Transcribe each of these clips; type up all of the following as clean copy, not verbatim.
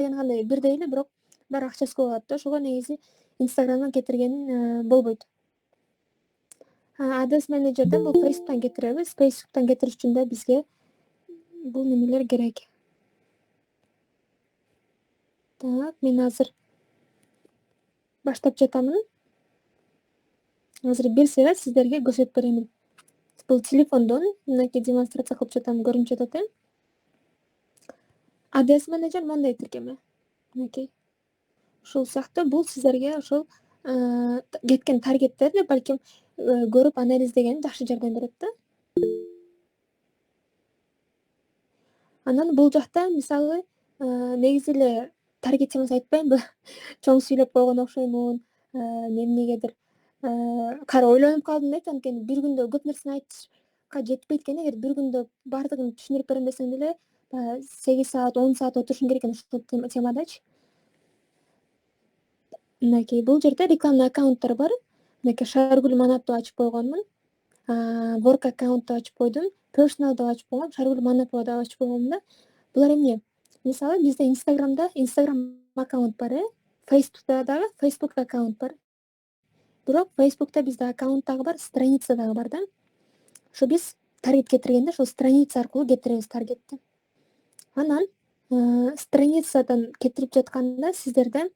кандай бирдей эле, бирок баары акчасы көп алат да. Ошого негизи Инстаграмдан кетирген болбойт. Ads менеджерден бул Facebook'тан кетиребиз. Facebook'тан кетириш үчүн да бизге бул немелер керек. Так, мен азыр баштап жатамын. Азыр бир сыйра сиздерге көрсөтүп беремин. Бул телефондон мынакей демонстрация кылып жатам, көрүнүп жатат. Ads менеджер мындай тиркеме. Мынакей. Ушул сыяктуу бул сиздерге ошол кеткен таргеттерди балким көрүп анализдеген жакшы жардам берет да. Анан бул жакта мисалы негизи эле таргет темасы айтпайынбы? Чоң сүйлөп койгон окшоймун, эмнегедир кара ойлонуп калдым дейт, анткени бир күндө көп нерсени айтышка жетпейт экен. Эгер бир күндө баардыгын түшүндүрүп берем десең деле 8 саат, 10 саат отурушуң керек экен ушул темадачы. Мынакей бул жерде рекламный аккаунттар бар. Мынакей Шаргүл Манапова ачып койгонмун. Work аккаунтту ачып койдум. Personal деп ачып койгом, Шаргүл Манапова деп ачып койгом да. Булар эмне? Мисалы бизде Инстаграмда Инстаграм аккаунт бар, Фейсбукта дагы Фейсбук аккаунт бар. Бирок Фейсбукта бизде аккаунт дагы бар, страница дагы бар да. Ошо биз таргет кетиргенде ошол страница аркылуу кетиребиз таргетти. Анан страницадан кетирип жатканда сиздерде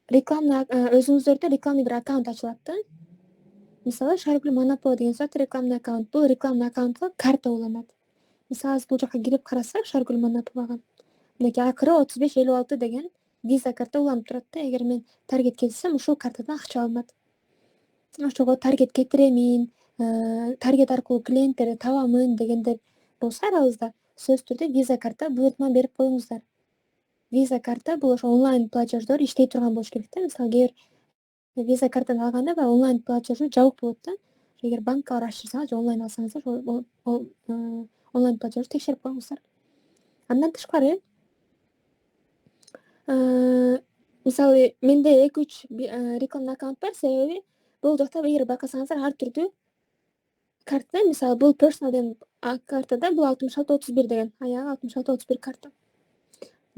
рекламный өзүңүздөрдө рекламный бир аккаунт ачылат да. Мисалы Шаргүл Манапова деген зат рекламный аккаунт. Бул рекламный аккаунтка карта уланат. Мисалы бул жака кирип карасак Шаргүл Манаповага мынакей акыры 3556 деген виза карта уланып турат да. Эгер мен таргет кетирсем, ушул картадан акча алынат. Ошого таргет кетиремин, таргет аркылуу клиенттерди табамын дегендер болсо арабызда сөзсүз түрдө виза карта буйртма берип коюңуздар. Виза карта бул ошо онлайн платеждор иштей турган болуш керек да. Мисалы кээ бир виза картаны алганда баягы онлайн платежу жабык болот да. Эгер банкка барып ачтырсаңыз же онлайн алсаңыздар ошол онлайн платежду текшерип коюңуздар. Андан тышкары мисалы менде 2-3 рекламный аккаунт бар, себеби бул жакта эгер байкасаңыздар ар түрдүү карта, мисалы бул personal деген картада бул 6631 деген, аягы 6631 карта.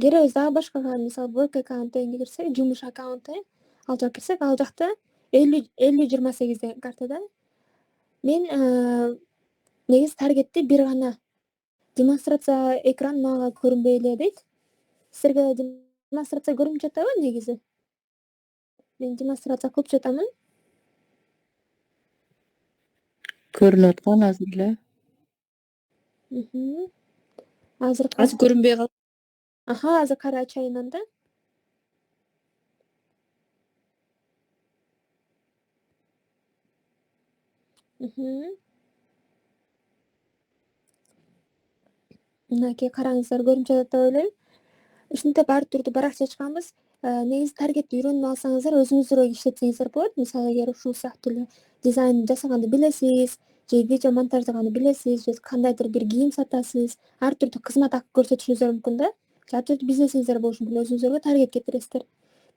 Киребиз дагы башкага, мисалы work аккаунт дегенге кирсек, жумуш аккаунты, ал жака кирсек, ал жакта 5028 деген картада мен негизи таргетти бир гана демонстрация экран мага көрүнбөй эле дейт. Силерге демонстрация көрүнүп жатабы негизи? Мен демонстрация кылып жатамын. Көрүнүп аткан азыр эле. Азыр көрүнбөй калды. азыр кара ачайын анда. Мынакей караңыздар, көрүнүп жатат деп ойлойм. Ушинтип ар түрдүү баракча ачканбыз. Негизи таргетти үйрөнүп алсаңыздар, өзүңүздөр иштетсеңиздер болот. Мисалы эгер ушул сыяктуу эле дизайн жасаганды билесиз, же видео монтаждаганды билесиз, же кандайдыр бир кийим сатасыз, ар түрдүү кызмат көрсөтүшүңүздөр мүмкүн да. Ар түрдүү бизнесиңиздер болушу мүмкүн, өзүңүзгө таргет кетиресиздер.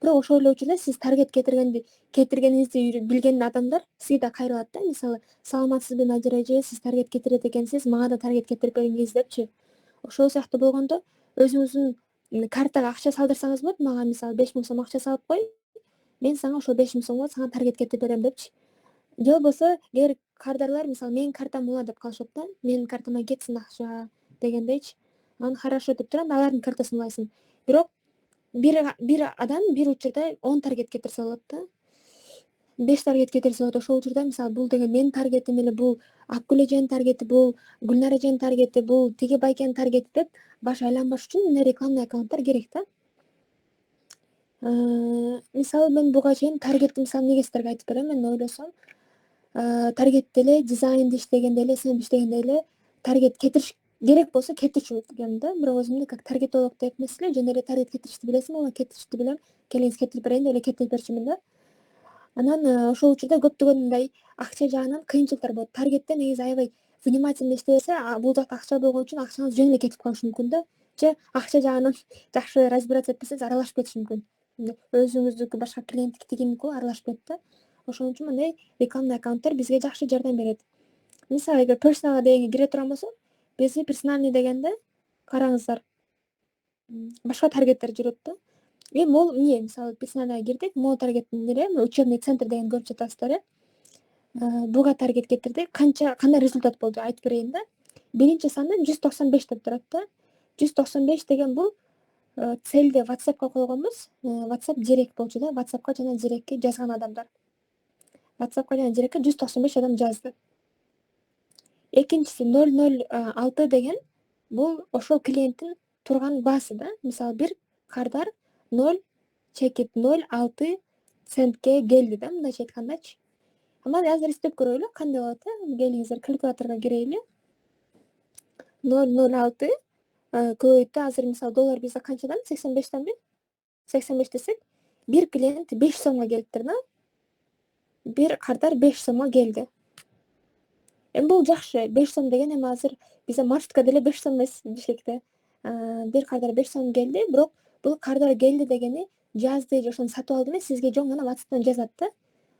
Бирок ошол эле учурда сиз таргет кетиргениңизди билген адамдар сизге да кайрылат да. Мисалы, саламатсызбы Надира эже, сиз таргет кетирет экенсиз, мага да таргет кетирип бериңиз депчи. Ошол сыяктуу болгондо өзүңүздүн картага акча салдырсаңыз болот. Мага мисалы 5000 сом акча салып кой, мен сага ошол 5000 сомго сага таргет кетирип берем депчи. Же болбосо кээ бир кардарлар мисалы менин картам ула деп калышат да. Менин картама кетсин акча дегендейчи. Анан хорошо деп турам, алардын картасын улайсың. Бирок бир адам бир учурда 10 таргет кетирсе болот да. 5 таргет кетирсе болот. Ошол учурда мисалы бул деген менин таргетим эле, бул Акгүл эженин таргети, бул Гүлнар эженин таргети, бул тиги байкенин таргети деп баш айланбаш үчүн мына рекламный аккаунттар керек да. Мисалы мен буга чейин таргетти мисалы эмнеге сиздерге айтып берем, мен ойлосом. Таргетти эле дизайнды иштегенде эле, СМ иштегенде эле таргет кетириш керек болсо кетирчүмүн да. Бирок өзүмдү как таргетолог деп эмес эле, жөн эле таргет кетиришти билесиңби, ооба кетиришти билем, келиңиз кетирип берейин деп эле кетирип берчүмүн да. Анан ошол учурда көптөгөн мындай акча жагынан кыйынчылыктар болот. Таргетте негизи аябай внимательно иштебесе, бул жакта акча болгон үчүн акчаңыз жөн эле кетип калышы мүмкүн да. Же акча жагынан жакшы разбираться этпесеңиз аралашып кетиши мүмкүн. Өзүңүздүкү башка клиенттики тигинику аралашып кетет да. Ошон үчүн мындай рекламный аккаунттар бизге жакшы жардам берет. Мисалы эгер personal дегенге кире турган болсок, бизде персональный дегенде караңыздар. башка таргеттер жүрөт да. Могул эмне мисалы биз анан кирдик, могул таргеттин эле учебный центр деген көрүп жатасыздар буга таргет кетирдик. Кандай результат болду айтып берейин да. Биринчи саны 195 деп турат да. 195 деген бул целди WhatsApp'ка койгонбуз. WhatsApp директ болчу да. WhatsApp'ка жана директке жазган адамдар. WhatsApp'ка жана директке 195 адам жазды. Экинчиси 006 деген бул ошол клиенттин турган баасы да. Мисалы бир кардар 0,06 центке келди да, мындайча айткандачы. Ама азыр издеп көрөлү, кандай болот келиңиздер, калькуляторго кирели. 0,06 көбөйттү. Азыр мисалы доллар бизде канчадан? 85-тенби? 85 десек, бир клиент 5 сомго келиптир да. Бир кардар 5 сомго келди. Бул жакшы. 5 сом деген эми азыр бизде маршрутка деле 5 сом эмес Бишкекте. Бир кардар 5 сом келди, бирок бул кардар келди дегени жазды же ошону сатып алды эмес, сизге жөн гана WhatsApp'тан жазат да.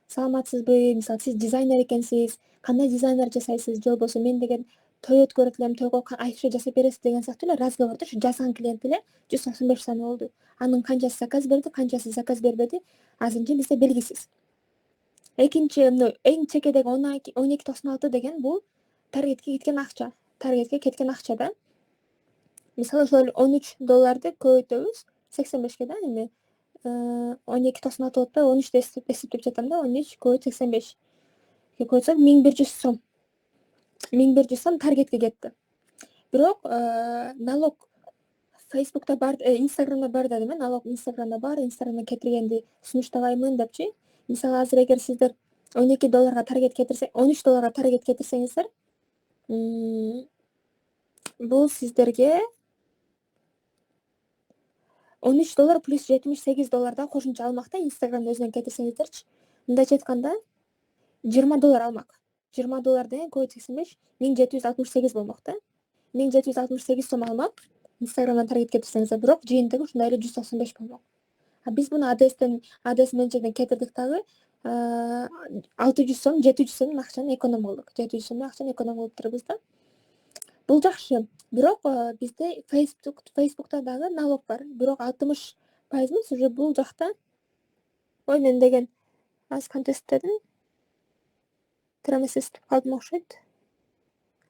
Саламатсызбы, мисалы сиз дизайнер экенсиз, кандай дизайнер жасайсыз, же болбосо мен деген той өткөрөт элем, тойго афиша жасап бересиз деген сыяктуу эле разговорду ушу жазган клиент эле 195 саны болду. Анын канчасы заказ берди, канчасы заказ бербеди, азырынча бизде белгисиз. Экинчи эң чекедеги 12,96 деген бул таргетке кеткен акча. Таргетке кеткен акча да. Мисалы ошол $13 көбөйтөбүз 85ке да, эми 12,96 болот да, 13 деп эсептеп жатам да, 13 көбөйт 85 койсок 1100 сом. 1100 сом таргетке кетти. Бирок налог Facebook'ta бар, Instagram'da бар дедим, налог Instagram'da бар, Instagram'dan кетиргенди сунуштабаймын депчи. Мисалы азыр эгер сиздер $12 таргет кетирсе, $13 таргет кетирсеңиздер, бул сиздерге $13 плюс $78 да кошумча алмак да, Instagram'da өзүнөн кетирсеңиздерчи. Мындайча айтканда $20 алмак. $20 деген көбөйт 85 1768 болмок да. 1768 сом алмак. Instagram'dan таргет кетирсеңиз, бирок жыйынтыгы ушундай эле 195 болмок. Биз буну ADS менеджерден кетирдик дагы 600 сом, 700 сом акчаны эконом кылдык. 700 сом акчаны эконом кылыптырбыз да. Бул жакшы. Бирок бизде Facebook'та дагы налог бар. Бирок 60% эмес, уже бул жакта мен деген аз контест дедим. Трамесист калдым окшойт.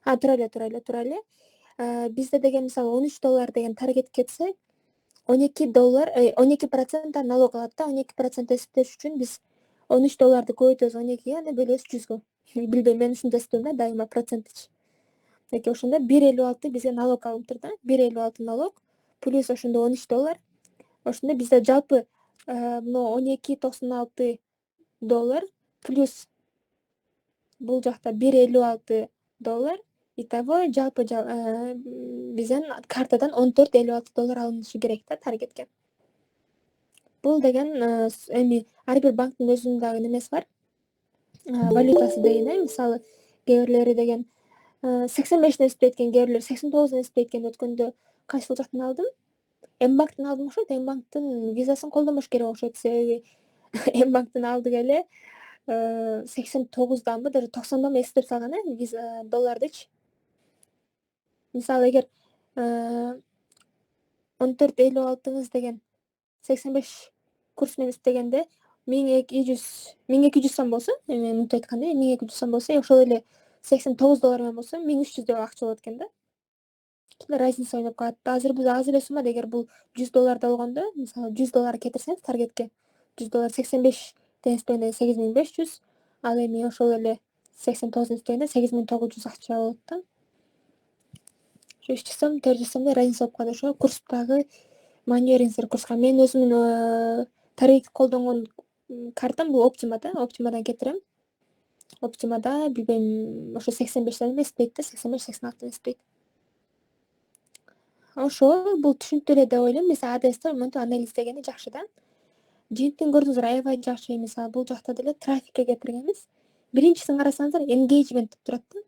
Тура эле. Бизде деген мисалы $13 деген таргет кетсе, $12% налог алат да. 12% эсептеш үчүн биз $13 көбөйтөбүз 12-ге, аны бөлөбүз 100гө. Билбейм, мен ушундай эсептейм да, дайыма процентчи. Эки ошондо 1,56 бизге налог алыптыр да. 1,56 налог плюс ошондо $13. Ошондо бизде жалпы мына $12,96 плюс бул жакта $1,56. Итого жалпы бизден картадан $14,56 алынышы керек да таргетке. Бул деген эми ар бир банктын өзүнүн дагы немеси бар. Валютасы деген, мисалы кээ бирлери деген 85-тен эсептейт, кээ бирлери 89-тан эсептейт. Өткөндө кайсыл жактан алдым? Мбанктан алдым окшойт. Мбанктын визасын колдонбош керек окшойт, себеби Мбанктын алдыга эле 89данбы, даже 90дан эсептеп салган виза доллардычы. Мисалы эгер 14,56 деген 85 курс менен эсептегенде 1200 сом болсо, эми мынтип айтканда 1200 сом болсо, ошол эле $89 менен болсо 1300 деп акча болот экен да. Разница ойноп калат. Азыр биз аз эле сумма, эгер бул $100 болгондо, мисалы $100 кетирсеңиз таргетке, $100 85 эсептегенде 8500, ал эми ошол эле 89 эсептегенде 8900 акча болот да. 300 сом, 400 сомдой разница болуп калат. Ошо курстагы маани бериңиздер курска. Мен өзүмдүн таргет колдонгон картам бул Optima да. Optimaдан кетирем. Optimada билбейм, ошо 85тен эсептейт да, 85-86 эсептейт. Ошо бул түшүнүктүү эле деп ойлойм. Мисалы ADS'те монтип анализдегени жакшы да. Жыйынтыгын көрдүңүздөр, аябай жакшы. Мисалы бул жакта деле трафикке кетиргенбиз. Биринчисин карасаңыздар, engagement деп турат да.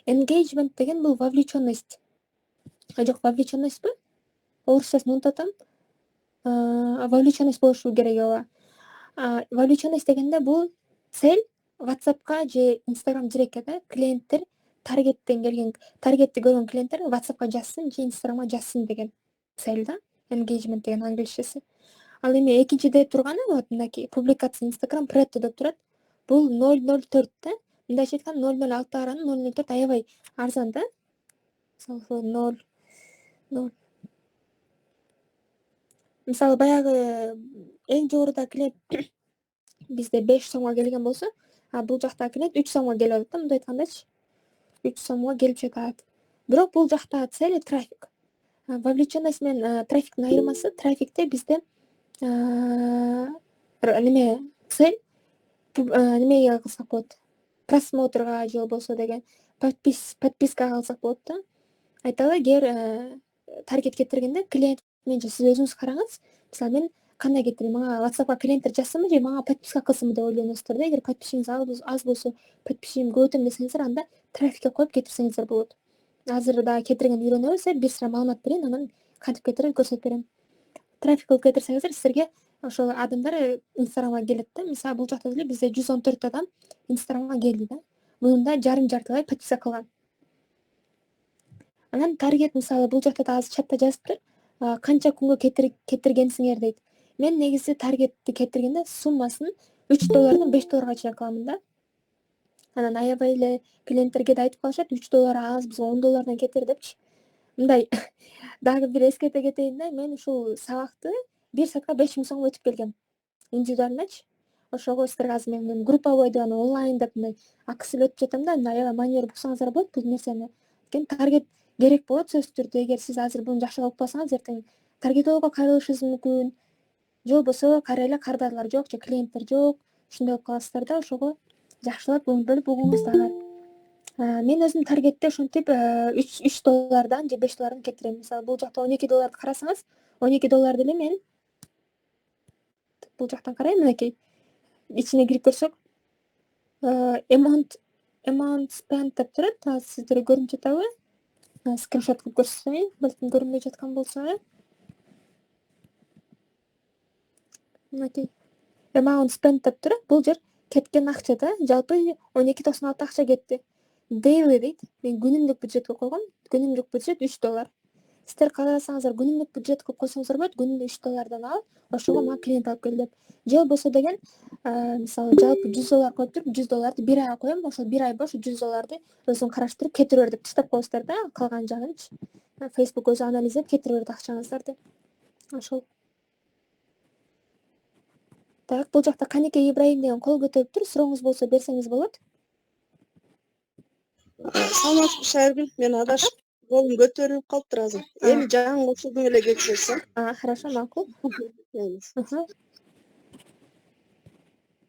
Engagement деген бул вовлеченность. Жок, вовлеченностьпу? Орусчасын унутуп атам. Вовлеченность болушу керек ооба. Вовлеченность дегенде бул цель WhatsApp'ка же Instagram директке да клиенттер таргетти көргөн клиенттер WhatsApp'ка жазсын же Instagram'га жазсын деген цель да. engagement деген англисчеси. Ал эми экинчиде турганы вот мынакей публикация Instagram Pretto деп турат. Бул 004 да. Мындайча айтканда 006 бараны 004 аябай арзан да. Мисалы 0 мисалы баягы эң жогоруда клиент бизде 5 сомго келген болсо, бул жакта клиент 3 сомго келип атат да, мындай айткандачы. 3 сомго келип жатат. Бирок бул жакта цели трафик. Вовлеченность менен трафиктин айырмасы, трафикте бизде неме цель немеге кылсак болот. Просмотрга же болбосо деген подпискага кылсак болот да. Айталы эгер таргет кетиргенде клиент менен же сиз өзүңүз караңыз. Мисалы мен кандай кетирейин, мага WhatsAppка клиенттер жазсынбы же мага подписка кылсынбы деп ойлоносуздар да. Эгер подписчигиңиз аз болсо, подписчигим көп өтөм десеңиздер, анда трафикке коюп кетирсеңиздер болот. Азыр да кетирген үйрөнөбүз, бир сыра маалымат берейин, анан кантип кетирет көрсөтүп берем. Трафик кылып кетирсеңиздер, силерге ошол адамдар Instagramга келет да. Мисалы бул жакта деле бизде 114 адам Instagramга келди да. Мунун да жартылай подписка кылган. Анан таргет мисалы бул жакта да азыр чатта жазыптыр. Канча күнгө кетиргенсиңер дейт. Мен негизи таргетти кетиргенде суммасын $3 $5 чейин кыламын да. Анан аябай эле клиенттерге да айтып калышат, $3 аз, биз $10 кетир депчи. Мындай дагы бир эскерте кетейин да, мен ушул сабакты 1 саатка 5.000 сомго өтүп келгем. Индивидуальначы. Ошого силерге азыр мен групповой деп онлайн деп мындай акысы өтүп жатам да, аябай манер буксаңыздар болот бул нерсени. Экен таргет керек болот сөзсүз түрдө. Эгер сиз азыр буну жакшы кылпасаңыз, эртең таргетологго кайрылышыңыз мүмкүн. Же болбосо кайра эле кардарлар жок же клиенттер жок. Ушундай болуп каласыздар да. Ошого жакшылап бөлүп угуңуздар. Мен өзүм таргетте ушинтип $3 же $5 кетирем. Мисалы бул жакта $12 карасаңыз, $12 деле мен бул жактан карайм, мынакей. Ичине кирип көрсөк, amount spent деп турат. Сиздерге көрүнүп жатабы? Скриншот кылып көрсөтөйүн, балким көрүнбөй жаткан болсо. Мынакей. Amount spent деп турат. Бул жер кеткен акча да. Жалпы 12.96 акча кетти. Daily дейт. Мен күнүмдүк бюджетке койгом. Күнүмдүк бюджет $3. Сиздер карасаңыздар, күнүмдүк бюджет кылып койсоңуздар болот. Күнүнө $3 алып, ошого мага клиент алып кел деп. Же болбосо деген, мисалы жалпы $100 коюп туруп, $100 бир айга коем, ошол бир ай бош $100 өзүң караштырып кетире бер деп таштап коесуздар да, калган жагынчы. Facebook өзү анализдеп кетире берет акчаңыздарды. Ошол. Так, бул жакта Канеке Ибраим деген кол көтөрүптүр. Сурооңуз болсо берсеңиз болот. Саламатсызбы Шайыргүл, мен адашып колум көтөрүлүп калыптыр азыр. Эми жаңы кошулдуң эле кечирсең. Хорошо, макул.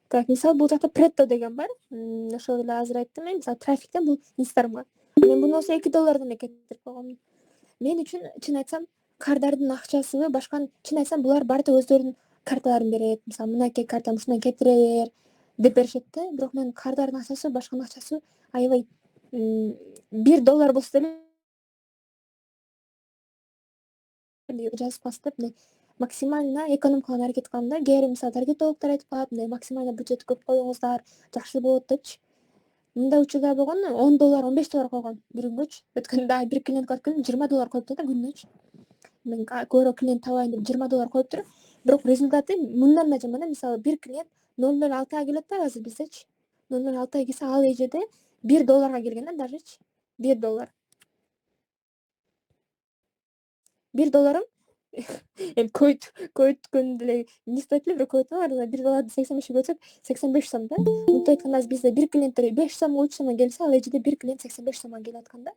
Так, мисалы бул жакта Pretto деген бар. Ошол эле азыр айттым мен, мисалы трафиктен бул Instagramга. Мен буну болсо $2 эле кетирип койгом. Мен үчүн чын айтсам, кардардын акчасыбы, башка чын айтсам булар баардыгы өздөрүнүн карталарын берет. Мисалы мынакей картам ушундан кетире бер деп беришет да. Бирок мен кардардын акчасы, башканын акчасы аябай $1 болсо деле жазбас деп максимально экономикалган аракет кылам да. Кээ бир мисалы таргетологдор айтып калат, максимально бюджет көп коюңуздар, жакшы болот депчи. Мындай учурда болгон $10, $15 койгон бир күнгөчү. Өткөндө бир клиентке өткөн $20 коюпту да күнүнөчү. Мен көбүрөөк клиент табайын деп $20 коюптур. Бирок результаты мындан да жаман. Мисалы бир клиент 0.06 келет да азыр биздечи. 0.06 келсе, ал эжеде $1 келген да дажечи. $1. $1 эми көйткөн деле не стоит эле, бирок көйткөн $1 85 бөлсөк 85 сом да. Мынтип айтканда бизде бир клиенттер 5 сомго 3 сомго келсе, ал эжеде бир клиент 85 сомго келип аткан да.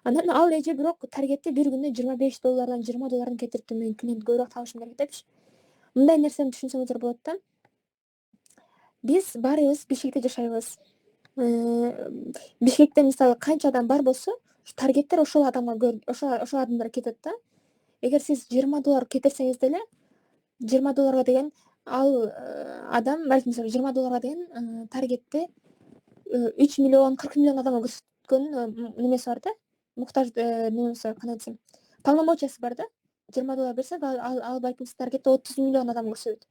Анан ал эже бирок таргетте бир күнүнө $25 $20 кетириптир. Мен клиент көбүрөөк табышым керек депчи. Мындай нерсени түшүнсөңүздөр болот да. Биз баарыбыз Бишкекте жашайбыз. Бишкекте мисалы канча адам бар болсо, таргеттер ошол адамдар кетет да. Эгер сиз $20 кетирсеңиз деле, $20 деген ал адам, балким $20 деген таргетте 3 миллион 40 миллион адамга көрсөткөн немеси бар да. Муктаж немеси, кандай десем, полномочиясы бар да. $20 берсек, ал балким таргетте 30 миллион адам көрсөтөт.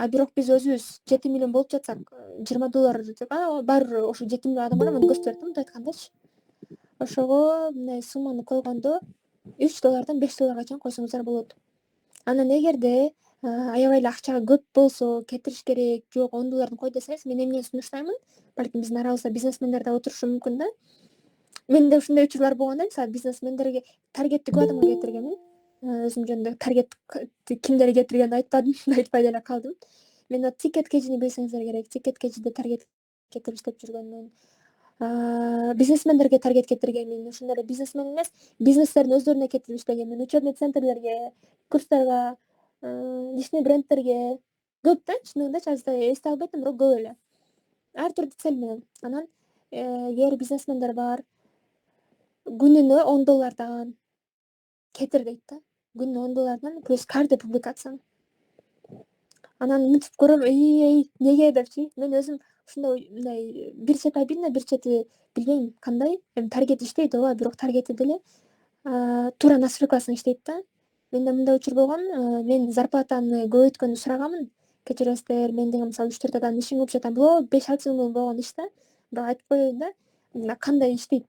Бирок биз өзүбүз 7 миллион болуп жатсак, $20 деп, баары ошо 7 миллион адамга муну көрсөтөт да, мынтип айткандачы. Ошого мындай сумманы койгондо $3 $5 чейин койсоңуздар болот. Анан эгерде аябай эле акча көп болсо, кетириш керек, жок $10 кой десеңиз, мен эмнени сунуштаймын? Балким биздин арабызда бизнесмендер да отурушу мүмкүн да. Менде ушундай учурлар болгондо, мисалы бизнесмендерге таргетти көп адамга кетиргенмин. Өзүм жөнүндө таргет кимдерге кетиргенди айтпадым, айтпай деле калдым. Мен Ticket Kg'ни билсеңиздер керек. Ticket Kg'де таргет кетирип иштеп жүргөнмүн. Бизнесмендерге таргет кетиргенмин. Ошондой эле бизнесмен эмес, бизнестердин өздөрүнө кетирип иштегенмин. Учебный центрлерге, курстарга, личный брендтерге көп да, чындыгындачы азыр эсте албайтам, бирок көп эле. Ар түрдүү цель менен. Анан эгер бизнесмендер бар, күнүнө $10 кетир дейт да. Күнүнө $10 плюс каждый публикация. Анан мынтип көрөм, неге депчи. Мен өзүм ушундай мындай бир чети обидно, бир чети билбейм кандай. Эми таргет иштейт ооба, бирок таргети деле туура на свекласын иштейт да. Менде мындай учур болгон, мен зарплатаны көбөйткөнү сураганмын. Кечиресиздер, мен деген мисалы 3-4 адамдын ишин көп жатам. Бул 5-6 жыл мурун болгон иш да. Бирок айтып коеюн да, мына кандай иштейт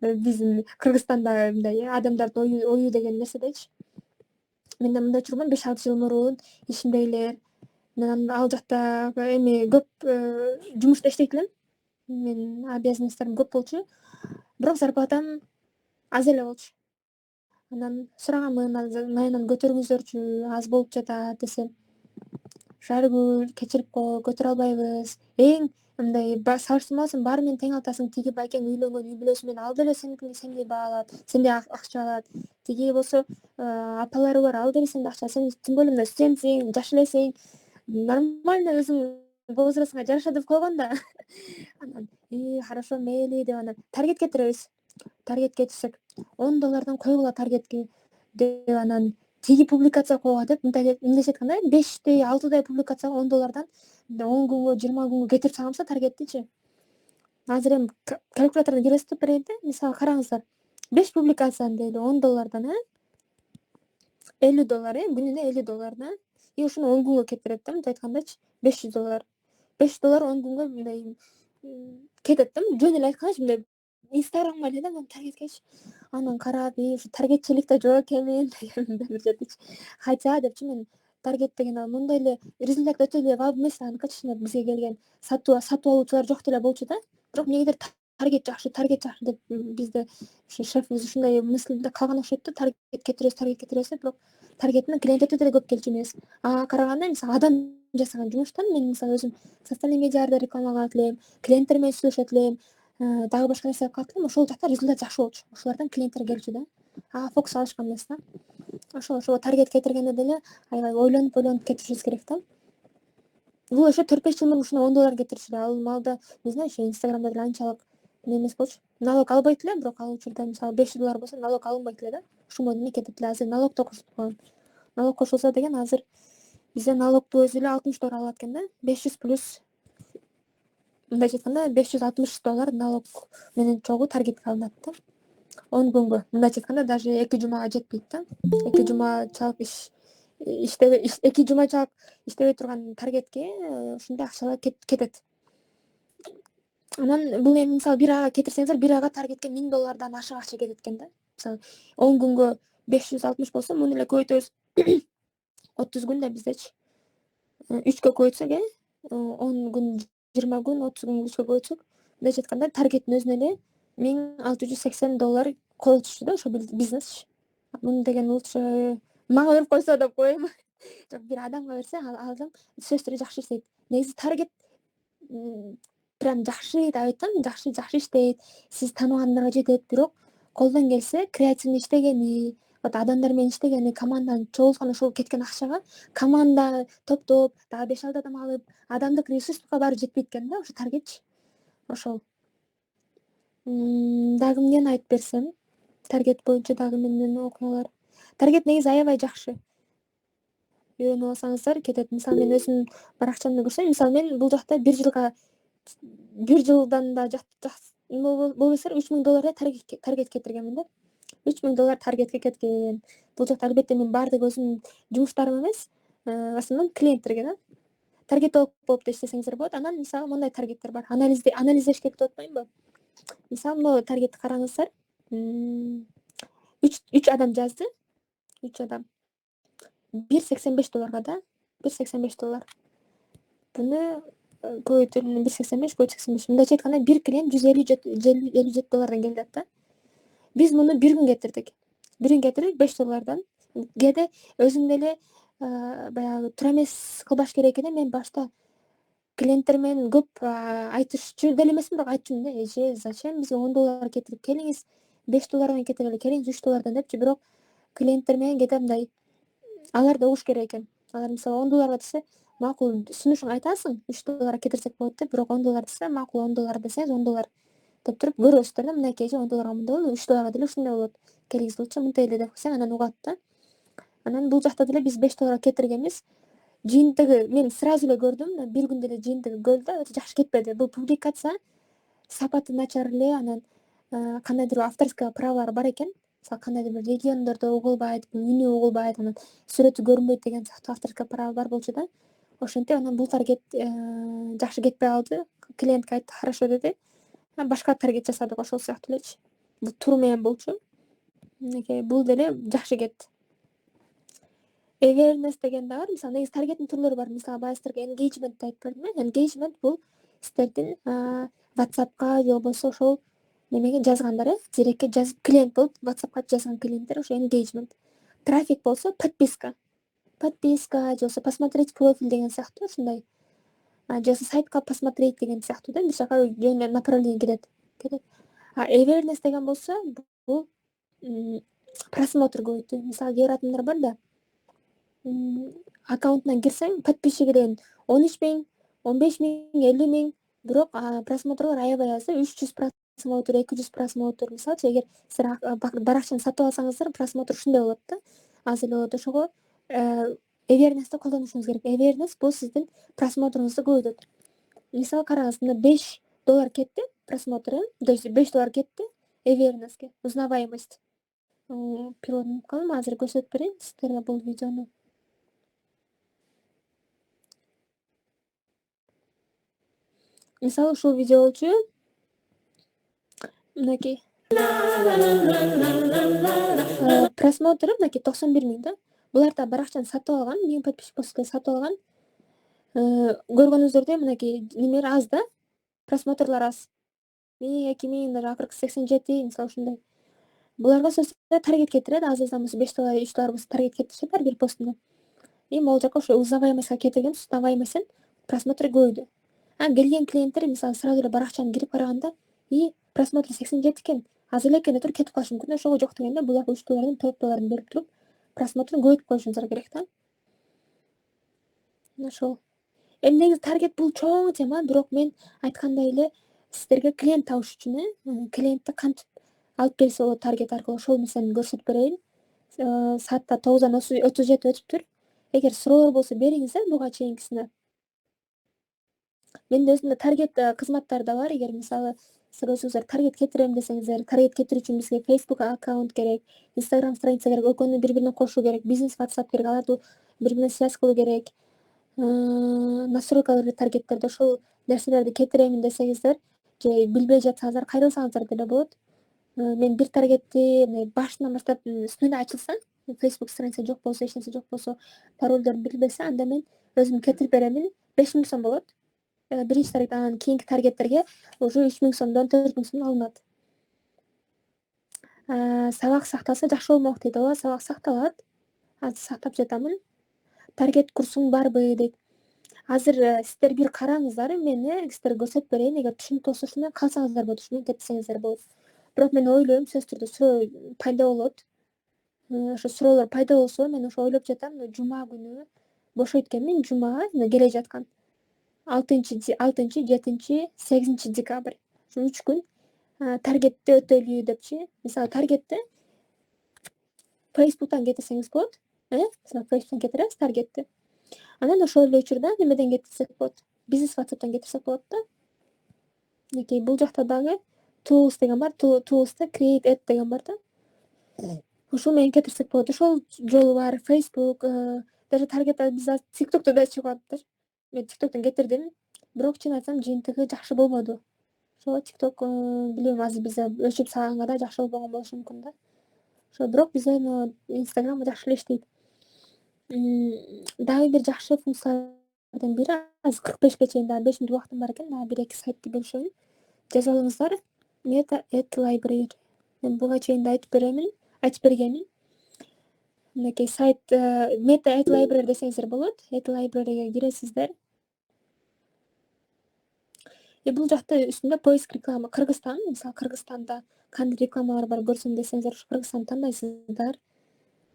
биздин Кыргызстандагы мындай адамдардын ою деген нерседечи. Менде мындай учур болгон 5-6 жыл мурун ишимдегилер, мен ал жакта эми көп жумушта иштейт элем. Менин обязанностьторум көп болчу. Бирок зарплатам аз эле болчу. Анан сураганмын, майынан көтөрүңүздөрчү, аз болуп жатат десем, Шаргүл, кечирип кой, көтөрө албайбыз. Эң мындай салыштырмаласың, баары менен тең атасың. Тиги байкең үйлөнгөн, үй бүлөсү менен, ал деле сендей баалат, сендей акча алат. Тиги болсо апалары бар, ал деле сендей акча. Сен тим более мына студентсиң, жаш элесиң. Нормально өзүң возрастыңа жараша деп койгон да. Анан хорошо, мейли деп анан таргет кетиребиз. Таргет кетирсек, $10 койгула таргетке деп анан тиги публикация койгула деп мындайча айтканда 5-тэй 6-дай публикацияга $10 10 күнгө 20 күнгө кетирип саламса таргеттичи. Азыр эми калькулятордон киресиз берейин да. Мисалы караңыздар. 5 публикацияны дейли $10, $50, күнүнө $50 да. И ушуну 10 күнгө кетирет да, мынтип айткандачы, $500. $500 10 күнгө мындай кетет да. Жөн эле айткандачы, мындай Инстаграмга эле да мен таргеткечи. Анан карап, ушу таргетчиликте жок экенмин деген бир жетичи. Хотя депчи, мен таргет деген ал мындай эле результат өтө эле вау эмес, аныкычы бизге келген сатып алуучулар жок деле болчу да. Бирок эмнегедир таргет жакшы деп бизде ушу шефибиз ушундай мысльде калган окшойт да, таргет кетиребиз, бирок таргеттин клиент өтө деле көп келчү эмес. Ага караганда мисалы адам жасаган жумуштан мен мисалы өзүм социальный медиаларда реклама кылат элем, клиенттер менен сүйлөшөт элем, дагы башка нерсе кылат элем. Ошол жакта результат жакшы болчу. Ошолордон клиенттер келчү да. Фокус алышкан эмес да. Ошо таргет кетиргенде деле аябай ойлонуп кетиришибиз керек да. Бул ошо 4-5 жыл мурун ушуна $10 кетиришти. Ал маалда не знаю, ошо Инстаграмда деле анчалык эмес болчу. Налог албайт эле, бирок ал учурда мисалы $500 болсо налог алынбайт эле да. Ушул менен кетет эле. Азыр налог да кошулуп калган. Налог кошулса деген азыр бизде налогду өзү эле $60 алат экен да. 500 плюс мындайча айтканда $560 налог менен чогуу таргетке алынат да. 10 күнгө. Мындайча айтканда даже 2 жумага жетпейт да. 2 жума чалып иштебей 2 жума чалып иштебей турган таргетке ушундай акчалар кетет. Анан бул эми мисалы бир айга кетирсеңиздер, бир айга таргетке $1000 ашык акча кетет экен да. Мисалы 10 күнгө 560 болсо, муну эле көбөйтөбүз. 30 күн да биздечи. 3кө көбөйтсөк, 10 күн, 20 күн, 30 күн 3кө көбөйтсөк, мындайча айтканда таргеттин өзүнө эле $1680 коюлчу да, ошо бизнес. Муну деген лучше мага берип койсо деп коем. Жок, бир адамга берсе, ал адам сөзсүз түрдө жакшы иштейт. Негизи таргет прям жакшы деп айтсам, жакшы иштейт, сиз тааныбагандарга жетет, бирок колдон келсе креативный иштегени, вот адамдар менен иштегени, команданы чогулткан ошол кеткен акчага команда топтоп, дагы 5-6 адам алып, адамдык ресурска баары жетпейт экен да, ошо таргетчи. Ошол. Дагы эмнени айтып берсем, таргет боюнча дагы менден окуялар. Таргет негизи аябай жакшы. Үйрөнүп алсаңыздар кетет. Мисалы мен өзүмдүн баракчамды көрсөм, мисалы мен бул жакта бир жылдан да болбосо $3000 таргет кетиргенмин да. $3000 таргетке кеткен. Бул жакта албетте мен баардык өзүмдүн жумуштарым эмес, в основном клиенттерге да. Таргетолог да иштесеңиздер болот. Анан мисалы мындай таргеттер бар. Анализдеш керек деп атпаймынбы? Мисалы, могу таргетти караңыздар. 3 адам жазды. 3 адам. $1.85 да. $1.85. Буну көбөйтүлгөн 1.85, көбөйтүлгөн 85. Мындайча айтканда бир клиент $157 келди да. Биз муну бир күн кетирдик. $5. Кээде өзүм деле баягы тура эмес кылбаш керек экен. Мен башта клиенттер менен көп айтышчу деле эмесмин, бирок айтчумун да, эже зачем бизге $10 кетирип келиңиз, $5 кетирип келиңиз, $3 депчи. Бирок клиенттер менен кээде мындай алар да угуш керек экен. Алар мисалы $10 десе, макул сунушуңду айтасың, $3 кетирсек болот деп, бирок $10 десе, макул $10 десеңиз $10 деп туруп көрөсүздөр да, мынакей эже $10 мындай болду, $3 деле ушундай болот. Келиңиз болчу мынтей эле деп койсоң, анан угат да. Анан бул жакта деле биз $5 кетиргенбиз. Жыйынтыгы мен сразу эле көрдүм, бир күндө эле жыйынтыгы көрдү, өтө жакшы кетпеди. Бул публикация сапаты начар эле, анан кандайдыр авторская праволор бар экен. Мисалы кандайдыр бир региондордо угулбайт, үнү угулбайт, анан сүрөтү көрүнбөйт деген сыяктуу авторская право бар болчу да. Ошентип анан бул таргет жакшы кетпей калды. Клиентке айтты, хорошо деди. Башка таргет жасадык ошол сыяктуу элечи. Бул туру менен болчу. Мынакей бул деле жакшы кетти. Awareness деген да бар. Мисалы негизи таргеттин түрлөрү бар. Мисалы бая сиздерге engagement айтып бердим э. Engagement бул сиздердин WhatsApp'ка же болбосо ошол немеге жазгандар директке жазып клиент болуп WhatsApp'ка жазган клиенттер ошо engagement. Трафик болсо подписка. Подписка же болбосо посмотреть профиль деген сыяктуу ушундай. Же болбосо сайтка посмотреть деген сыяктуу да, бир жака жөн эле направление кетет. Awareness деген болсо бул просмотр көбөйтүү. Мисалы кээ бир адамдар бар да, аккаунтуна кирсең, подписчиги деген 13.000, 15.000, 50.000, бирок просмотрлор аябай аз да, 300 просмотр, 200 просмотр. Мисалычы, эгер сиздер баракчаны сатып алсаңыздар, просмотр ушундай болот да, аз эле болот. Ошого awareness'ти колдонушуңуз керек. Awareness бул сиздин просмотруңузду көбөйтөт. Мисалы караңыз, мына $5 кетти просмотр, то есть $5 кетти awareness'ке, узнаваемость. Пилотун кылам, азыр көрсөтүп берейин сиздерге бул видеону. Мисалы ушул видео болчу. Мынакей. Просмотры мынакей 91.000 да. Булар да баракчаны сатып алган, 1000 подписчик болсо сатып алган. Көргөнүңүздөрдөй мынакей немелер аз да. Просмотрлар аз. 1000, 2000, даже акыркы 87, мисалы ушундай. Буларга сөзсүз таргет кетирет, аз болсо $5, $3 болсо таргет кетиришет ар бир постунда. Могул жака ошо узнаваемостька кетирген, узнаваемостьтен просмотр көбөйдү. Келген клиенттер мисалы сразу эле баракчаны кирип караганда, просмотр 87 экен, аз эле экен деп туруп кетип калышы мүмкүн. Ошого жок дегенде буларга $3, $4 берип туруп просмотрун көбөйтүп коюшуңуздар керек да. Ошол. Эми негизи таргет бул чоң тема, бирок мен айткандай эле сиздерге клиент табыш үчүн клиентти кантип алып келсе болот таргет аркылуу, ошол нерсени көрсөтүп берейин. Саатта 9-дан 37 өтүптүр. Эгер суроолор болсо бериңиздер буга чейинкисине. Менде өзүмдө таргет кызматтары да бар. Эгер мисалы сиз өзүңүздөр таргет кетирем десеңиздер, таргет кетирүү үчүн бизге Facebook аккаунт керек, Instagram страница керек, экөөнү бири-бирине кошуу керек, бизнес WhatsApp керек, аларды бири-бирине связь кылуу керек. Настройкаларды таргеттерди ошол нерселерди кетиремин десеңиздер, же билбей жатсаңыздар кайрылсаңыздар деле болот. Мен бир таргетти башынан баштап үстүнө ачылса, Facebook страница жок болсо, эч нерсе жок болсо, паролдорун билбесе, анда мен өзүм кетирип беремин. 5000 сом болот. Биринчи таргет, анан кийинки таргеттерге уже 3000 сомдон 4000 сомдон алынат. Сабак сакталса жакшы болмок дейт. Ооба, сабак сакталат. Азыр сактап жатамын. Таргет курсуң барбы дейт. Азыр сиздер бир караңыздар, мен сиздерге көрсөтүп берейин. Эгер түшүнүктүү болсо ушуну калсаңыздар болот, ушуну кетирсеңиздер болот. Бирок мен ойлойм, сөзсүз түрдө суроо пайда болот. Ошо суроолор пайда болсо, мен ошо ойлоп жатам, жума күнү бошойт экенмин, жума келе жаткан 6, 7, 8 декабрь. Ушу 3 күн таргетти өтөлү депчи. Мисалы таргетти Facebook'тан кетирсеңиз болот. Мисалы Facebook'тан кетиресиз таргетти. Анан ошол эле учурда немеден кетирсек болот? Бизнес WhatsApp'тан кетирсек болот да. Мынакей бул жакта дагы tools деген бар. Tools'та create ad деген бар да. Ушул менен кетирсек болот. Ошол жолу бар. Facebook, даже таргет биз TikTok'то да чыгып атыптыр. Мен TikTok'тон кетирдим, бирок чын айтсам жыйынтыгы жакшы болбоду. Ошо TikTok билбейм, азыр бизде өчүп салганга да жакшы болбогон болушу мүмкүн да. Ошо бирок бизде Instagram жакшы эле иштейт. Дагы бир жакшы функциялардын бири азыр 45-ке чейин дагы 5 мүнөт убактым бар экен. Дагы 1-2 сайтты бөлүшөйүн. Жазып алыңыздар. Meta Library. Мен буга чейин да айтып бергенмин. Мынакей сайт Meta Library десеңиздер болот. Library'ге киресиздер. Бул жакта үстүндө поиск реклама Кыргызстан, мисалы Кыргызстанда кандай рекламалар бар көрсөм десеңиздер, ушу Кыргызстанды тандайсыздар.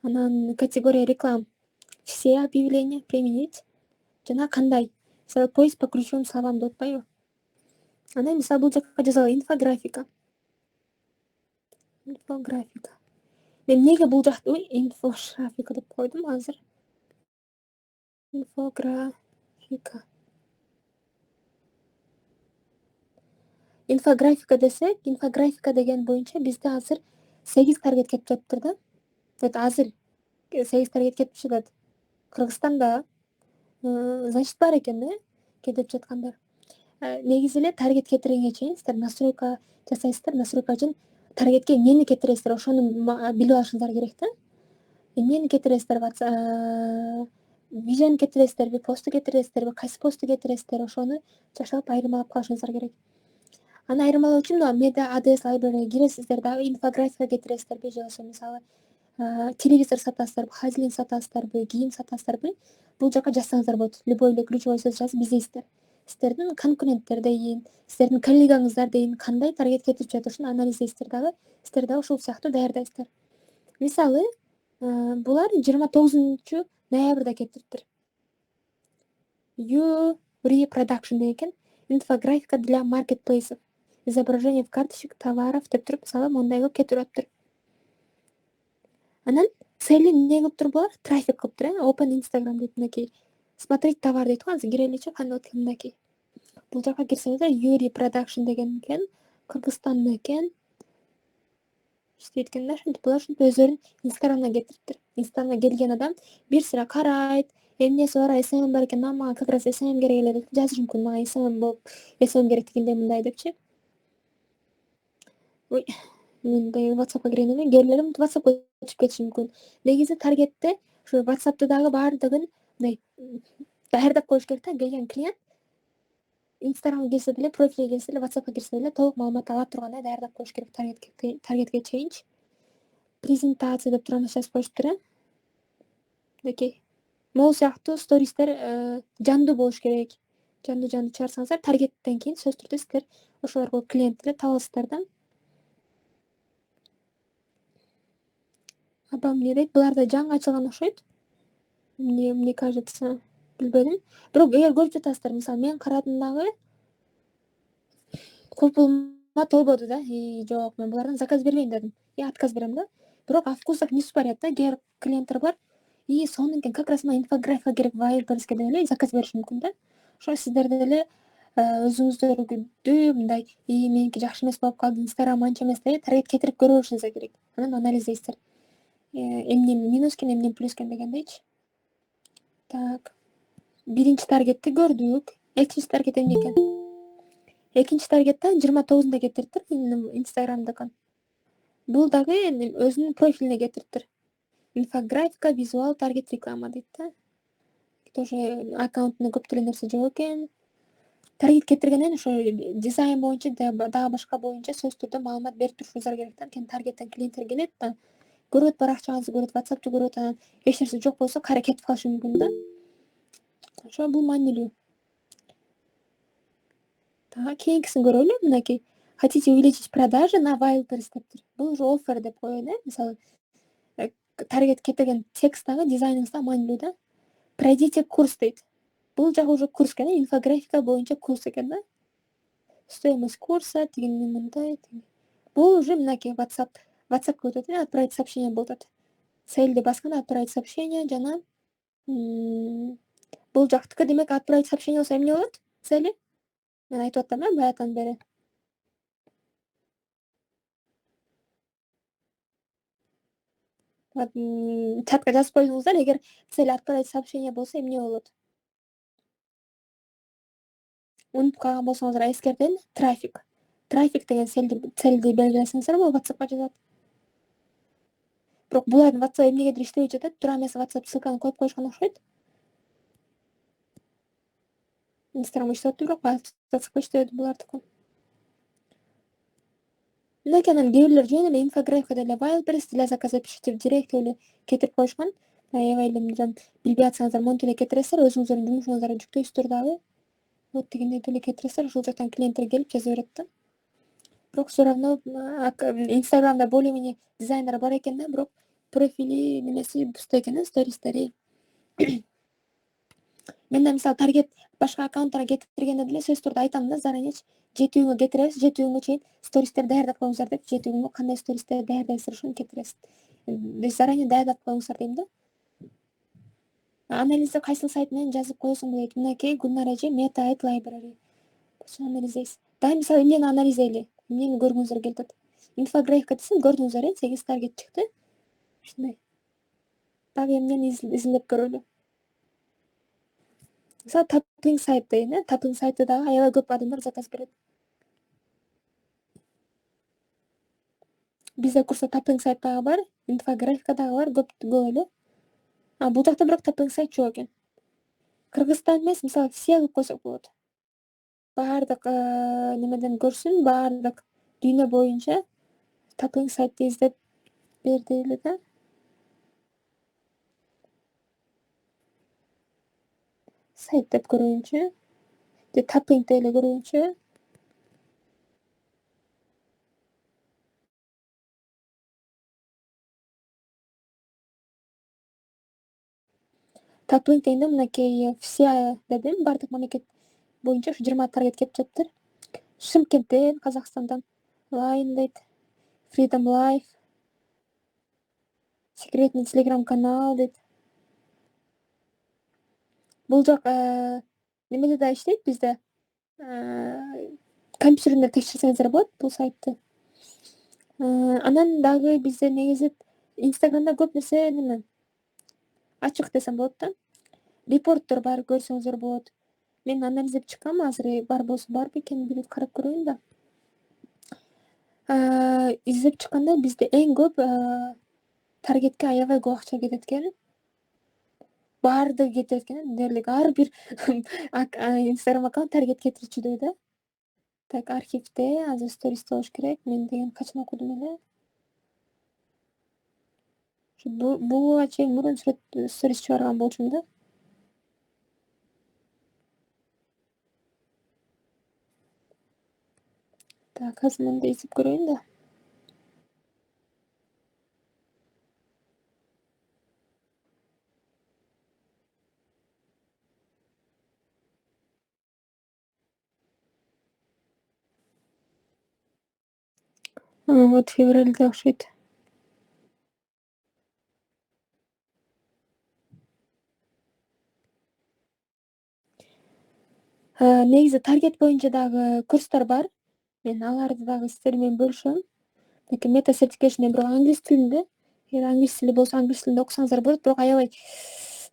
Анан категория реклам. Все объявления применить. Жана кандай? Мисалы поиск по ключевым словам деп атпайбы? Анан мисалы бул жакка жазалы инфографика. Мен неге бул жакты инфографика деп койдум азыр? Инфографика. Инфографика десек, инфографика деген боюнча бизде азыр 8 таргет кетип жатыптыр да. Азыр 8 таргет кетип жатат. Кыргызстанда значит бар экен да кетип жаткандар. Негизи эле таргет кетиргенге чейин сиздер настройка жасайсыздар. Настройка үчүн таргетке эмнени кетиресиздер, ошону билип алышыңыздар керек да. Эмнени кетиресиздер, видеону кетиресиздерби, посту кетиресиздерби, кайсы посту кетиресиздер, ошону жашап айырмалап калышыңыздар керек. Аны айырмалоо үчүн да Meta Ads Library'ге киресиздер дагы инфографика кетиресиздерби, же болбосо мисалы телевизор сатасыздарбы, холодильник сатасыздарбы, кийим сатасыздарбы, бул жака жазсаңыздар болот. Любой эле ключевой сөз жазып издейсиздер. Сиздердин конкуренттер дейин, сиздердин коллегаңыздар дейин кандай таргет кетип жатышын анализдейсиздер дагы, сиздер дагы ушул сыяктуу даярдайсыздар. Мисалы, булар 29 ноябрда кетиптир. Reproduction деген экен. Инфографика для маркетплейсов. Изображение в карточек товаров деп туруп, мисалы, мондай кылып кетирип атыптыр. Анан цели эмне кылыптыр булар? Трафик кылыптыр, Open Instagram дейт мынакей. Смотреть товар дейт го, азыр киреличи кандай болот мынакей. Бул жака кирсеңиздер, Юрий Production деген экен, Кыргызстандын экен. Иштейт экен да, ошентип булар өздөрүнүн Instagram'ына кетириптир. Instagram'га келген адам бир сыра карайт, эмнеси бар, SMM бар экен, мага как раз SMM керек эле деп жазышы мүмкүн. Мага SMM болуп, SMM керек дегенде мындай депчи. Ой, мындай WhatsApp'ка киргенде келелерим WhatsApp'ка өтүп кетиши мүмкүн. Негизи таргетте ушу WhatsApp'ты дагы баардыгын мындай даярдап коюш керек да. Келген клиент Instagram'га кирсе деле, профилге кирсе деле, WhatsApp'ка кирсе деле толук маалымат ала тургандай даярдап коюш керек таргетке чейинчи. Презентация деп турган жазып коюштур, Окей. Могу сыяктуу стористер жандуу болуш керек. Жандуу чыгарсаңыздар, таргеттен кийин сөзсүз түрдө сиздер ошолорго клиент деле таба аласыздар да. Аба эмне дейт? Булар да жаңы ачылган окшойт. Мне кажется, билбедим. Бирок эгер көрүп жатасыздар, мисалы мен карадым дагы купулма толбоду да. Жок, мен булардан заказ бербейм дедим. Отказ берем да. Бирок о вкусах не спорят да. Кээ бир клиенттер бар. Сонун экен, как раз мага инфографика керек, Wildberries'ке деп эле заказ бериши мүмкүн да. Ошо сиздер деле өзүңүздөргү мындай, меники жакшы эмес болуп калды, Instagram анча эмес деп таргет кетирип көрө беришиңиз керек. Анан анализдейсиздер. Эмне минус экен, эмне плюс экен дегендейчи. Так. Биринчи таргетти көрдүк. Экинчи таргет эмне экен? Экинчи таргетте 29-да кетириптир Instagram'дыкын. Бул дагы өзүнүн профилине кетириптир. Инфографика, визуал, таргет реклама дейт да. Тоже аккаунтунда көп деле нерсе жок экен. Таргет кетиргенден ошо дизайн боюнча дагы башка боюнча сөзсүз түрдө маалымат берип турушуңуздар керек да. Анткени таргеттен клиенттер келет да. Көрөт, баракчаңызды көрөт, WhatsApp'ты көрөт, анан эч нерсе жок болсо кайра кетип калышы мүмкүн да. Ошо бул маанилүү. Кийинкисин көрөлү, мынакей. Хотите увеличить продажи на Wildberries дептир. Бул уже оффер деп коет, мисалы таргет кетирген текст дагы, дизайныңыз да маанилүү да. Пройдите курс дейт. Бул жагы уже курс экен, инфографика боюнча курс экен да. Стоимость курса тигини мындай. Бул уже мынакей WhatsApp'ка өтөт, отправить сообщение болот. Целди басканда отправить сообщение жана бул жактыкы демек отправить сообщение болсо эмне болот? Цели? Мен айтып атам, баягыдан бери. Чатка жазып коюңуздар, эгер цель отправить сообщение болсо эмне болот? Унутуп калган болсоңуздар эскертейин, трафик деген целди белгилесеңиздер, бул WhatsApp'ка жазат. Бирок булардын WhatsApp эмнегедир иштебей жатат. Тура эмес WhatsApp ссылканы коюп коюшкан окшойт. Instagram иштеп атты, бирок WhatsApp иштебейт булардыкы. Мынакей анан кээ бирлер жөн эле инфографикада эле Wildberries для заказа пишите в директ эле кетирип коюшкан. Аябай эле мындан билбей атсаңыздар монтип эле кетиресиздер, өзүңүздөрдүн жумушуңуздарга жүктөйсүздөр дагы. Вот дегендей эле кетиресиздер, ошол жактан клиенттер келип жаза берет да. Бирок все равно Instagramда более-менее дизайнер бар экен да, бирок профили немеси бузду экен да, стористери. Мен да мисалы таргет башка аккаунттарга кетиргенде деле сөзсүз түрдө айтам да, заранее 7 күнгө кетиребиз, 7 күнгө чейин стористер даярдап коюңуздар деп, 7 күнгө кандай стористер даярдайсыздар ошону кетиресиз. Заранее даярдап коюңуздар дейм да. Анализди кайсыл сайт менен жазып коесуң дейт. Мынакей Гүлнар эже Meta Ad Library. Ошону анализдейсиз. Дагы мисалы эмнени анализдейли? Эмнени көргүңүздөр келип атат? Инфографика десем көрдүңүздөр, 8 таргет чыкты. Ушундай. Дагы эмнени изилдеп көрөлү? Мисалы таpping сайт дейин, таpping сайты дагы аябай көп адамдар заказ берет. Бизде курста tapping сайт дагы бар, инфографика дагы бар, көп эле. Бул жакта бирок tapping сайт жок экен. Кыргызстан эмес, мисалы все кылып койсок болот. Баардык немеден көрсүн, баардык дүйнө боюнча tapping сайтты издеп бер дейли да. Сайт деп көрөйүнчү. Tapping деп эле көрөйүнчү. Tapping дегенде мынакей все дедим, баардык мамлекет боюнча ушу 20 таргет келип жатыптыр. Шымкенттен, Казакстандан Line дейт, Freedom Life, секретный телеграм-канал дейт. Бул жак немеде да иштейт бизде. Компьютеринде текшерсеңиздер болот бул сайтты. Анан дагы бизде негизи Instagramда көп нерсе неме ачык десем болот да. Репорттор бар, көрсөңүздөр болот. Мен анализдеп чыккам, азыр бар болсо барбы экенин билип карап көрөйүн да. Издеп чыкканда бизде эң көп таргетке аябай көп акча кетет экен. Баардыгы кетет экен, дерлик ар бир Instagram аккаунт таргет кетирчүдөй да. Так, архивде азыр стористе болуш керек. Мен деген качан окудум эле. Буга чейин мурун сторис чыгарган болчумун да. Так, азыр мындай издеп көрөйүн да. Вот февралда окшойт. Негизи таргет боюнча дагы курстар бар. Мен аларды дагы сиздер менен бөлүшөм. Meta certification бирок англис тилинде. Эгер англис тили болсо англис тилинде окусаңыздар болот, бирок аябай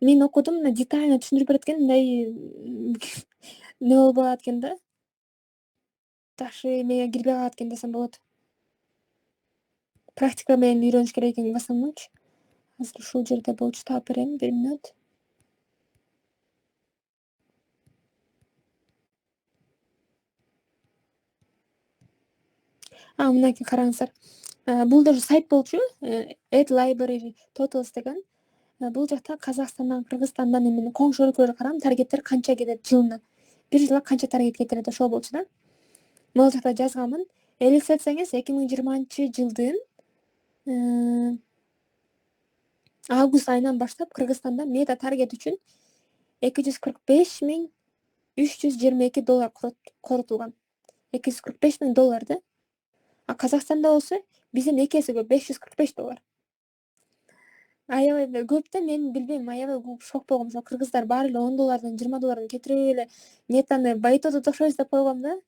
мен окудум, мына детально түшүндүрүп берет экен, мындай не болуп калат экен да. Такшы эмеге кирбей калат экен десем болот. Практика менен үйрөнүш керек экен в основномчу. Азыр ушул жерде болчу, таап берем, 1 мүнөт. Мынакей караңыздар. Бул даже сайт болчу. Ad Library Totals деген. Бул жакта Казакстандан, Кыргызстандан эмне коңшу өлкөлөргө карам таргеттер канча кетет жылына. Бир жылга канча таргет кетирет ошол болчу да. Могул жакта жазганмын. Элестетсеңиз 2020-жылдын август айынан баштап Кыргызстанда мета таргет үчүн $245,322 коротулган. $245,000 да. Казакстанда болсо бизден 2 эсе көп, $545. Аябай көп да, мен билбейм, аябай шок болгом. Ошо кыргыздар баары эле $10, $20 кетирип эле метаны байытып атат окшойбуз деп койгом да.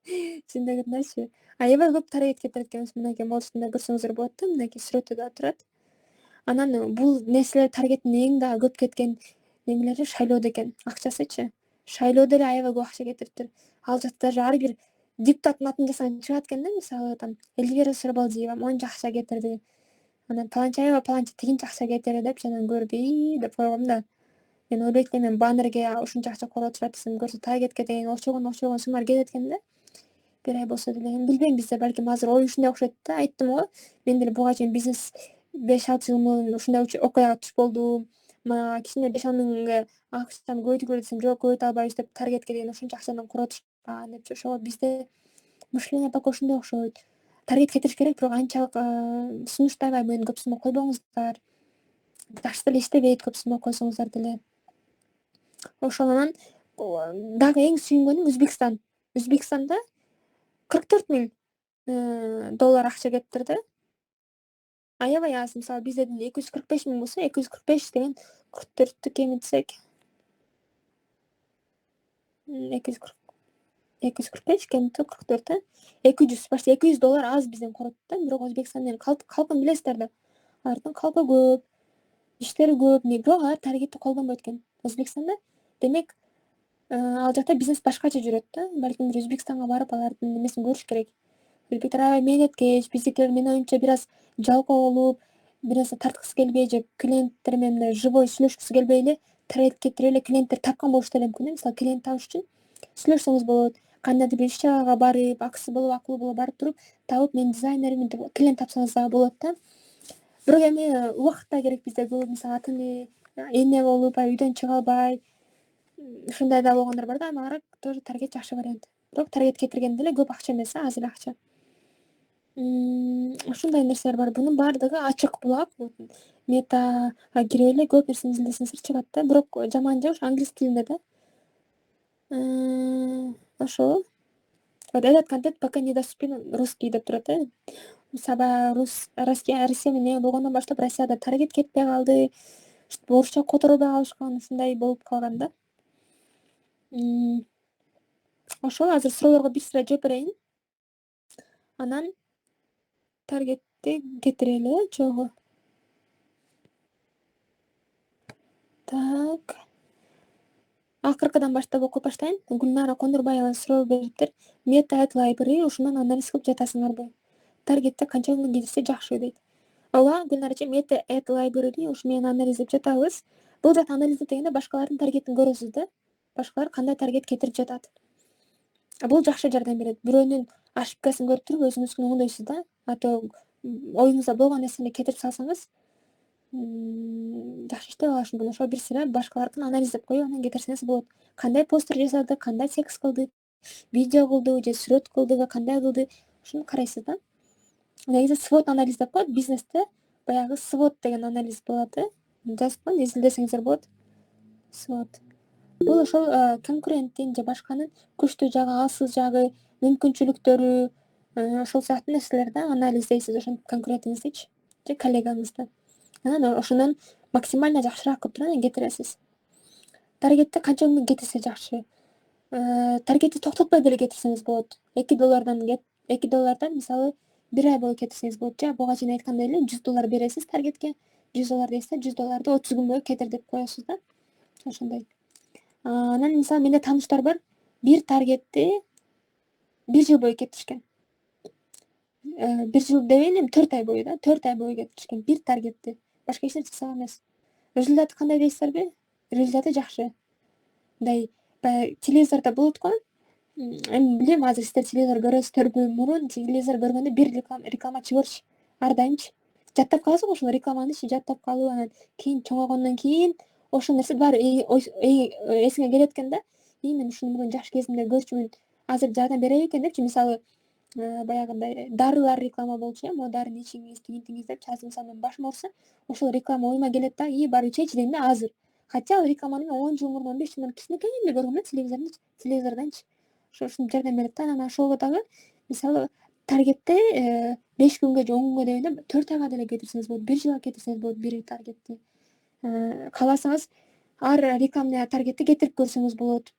Чындыгындачы. Аябай көп таргет кетирет экенбиз. Мынакей молчусунда көрсөңүздөр болот да, мынакей сүрөтү да турат. Анан бул нерселер таргеттин эң дагы көп кеткен немелери шайлоодо экен, акчасычы. Шайлоодо эле аябай көп акча кетириптир. Ал жакта даже ар бир депутаттын атын жазсаң чыгат экен да, мисалы там Эльвира Сырбалдиева монча акча кетирди. Анан паланча аябай паланча тигинче акча кетери деп анан көрүп деп койгом да. Мен ойбойт элем мен баннерге ушунча акча коротушат десем көрсө таргетке деген окчогон суммалар кетет экен да. Бир ай болсо деле билбейм бизде балким азыр ой ушундай окшойт да. Айттым го мен деле буга чейин бизнес 5-6 жыл мурун ушундай окуяга туш болдум. Мага кичине 5-10 миңге акчаны көбөйтүп десем жок көбөйтө албайбыз деп таргетке деген ушунча акчадан коротушкан депчи. Ошого бизде мышление пока ушундай окшойт. Таргет кетириш керек, бирок анчалык сунуштабайм мен көп сумма койбоңуздар. Жакшы деле иштебейт көп сумма койсоңуздар деле. Ошол анан дагы эң сүйүнгөнүм Өзбекстан. Өзбекстанда 44 миң доллар акча кетtirди. Аябай аз. Мисалы бизде 245 миң болсо 245 деген 44-тү кемитсек 245 кемитсе 44 200 почти 200 доллар аз бизден корот да. Бирок Өзбекстандын калкын билесиздер да. Алардын калкы көп, иштери көп, бирок алар таргетти колдонбойт экен Өзбекстанда. Демек ал жакта бизнес башкача жүрөт да. Балким бир Өзбекстанга барып алардын немесин көрүш керек. Өзбектер аябай мээнеткеч, биздикилер менин оюмча бир аз жалкоо болуп, бир нерсе тарткысы келбей же клиенттер менен мындай живой сүйлөшкүсү келбей эле таргет кетирип эле клиенттер тапкан болушу деле мүмкүн. Мисалы клиент табыш үчүн сүйлөшсөңүз болот. Кандайдыр бир иш чарага барып, акысы болуп, акылуу болуп барып туруп табып мен дизайнермин деп клиент тапсаңыз дагы болот да. Бирок эми убакыт да керек бизде көп. Мисалы ата эне болуп, үйдөн чыга албай ушундай да болгондор бар да. Мага тоже таргет жакшы вариант. Бирок таргет кетирген деле көп акча эмес, аз эле акча. Ушундай нерселер бар. Бунун баардыгы ачык булак. Метага кирип эле көп нерсени изилдесеңиздер чыгат да. Бирок жаман жагы ушу англис тилинде да. Ошол. Вот этот контент пока недоступен русский деп турат да. Саба Россия менен эме болгондон баштап Россияда таргет кетпей калды. Орусча которобой калышкан, ушундай болуп калган да. Ошол азыр суроолорго бир сыра жооп берейин. Анан таргетти кетирели жогу. Так. Акыркыдан баштап окуп баштайын. Гүлнара Кондурбаева суроо бериптир. Meta Ad Library ушунан анализ кылып жатасыңарбы? Таргетте канча күнгө кетирсе жакшы дейт. Ооба, Гүлнарачы, Meta Ad Library ушу менен анализдеп жатабыз. Бул жакта анализдеп дегенде башкалардын таргетин көрөсүз да. Башкалар кандай таргет кетирип жатат. Бул жакшы жардам берет. Бирөөнүн ошибкасын көрүп туруп өзүңүзгө оңдойсуз да. Ато оюңузда болгон нерсени кетирип салсаңыз жакшы иштеп алышы мүмкүн. Ошо бир сыра башкалардын анализдеп коюп анан кетирсеңиз болот. Кандай постер жасады, кандай текст кылды, видео кылды же сүрөт кылдыбы, кандай кылды, ушуну карайсыз да. Негизи SWOT анализ деп коет бизнесте. Баягы SWOT деген анализ болот да. Жазып коюн, изилдесеңиздер болот. SWOT. Бул ошол конкуренттин же башканын күчтүү жагы, алсыз жагы, мүмкүнчүлүктөрү, ошол сыяктуу нерселер да анализдейсиз ошентип конкурентиңиздичи же коллегаңызды. Анан ошондон максимально жакшыраак кылып туруп анан кетиресиз. Таргетти канча күнгө кетирсе жакшы? Таргетти токтотпой деле кетирсеңиз болот. $2 мисалы 1 ай бою кетирсеңиз болот. Же буга чейин айткандай эле $100 бересиз таргетке. $100 дейсиз, $100 30 күн бою кетир деп коесуз да. Ошондой. Анан мисалы менде тааныштар бар. Бир таргетти 1 жыл бою кетиришкен. 1 жыл дебейин, 4 ай бою да. 4 ай бою кетиришкен бир таргетти. Башка эч нерсе жасаган эмес. Результаты кандай дейсиздерби? Результаты жакшы. Мындай телевизордо болот го. Эми билем, азыр сиздер телевизор көрөсүздөрбү? Мурун телевизор көргөндө бир реклама чыгырчы ар дайымчы. Жаттап каласыз го ошол рекламанычы, жаттап калып анан кийин чоңойгондон кийин ошол нерсе баары эсиңе келет экен да. Мен ушуну мурун жаш кезимде көрчүмүн. Азыр жардам бере экен депчи. Мисалы баягындай дарылар реклама болчу, могу дарыны ичиңиз, тигинтиңиз депчи. Азыр мисалы мен башым ооруса, ошол реклама оюма келет да, барып ичейчи дейм да азыр. Хотя ал рекламаны 10 жыл мурун, 15 жыл мурун кичинекей эле көргөм да телевизордончу. Ошентип жардам берет да. Анан ошого дагы мисалы таргетте 5 күнгө же 10 күнгө дегенде 4 айга деле кетирсеңиз болот, 1 жылга кетирсеңиз болот бир таргетти. Кааласаңыз ар рекламный таргетти кетирип көрсөңүз болот.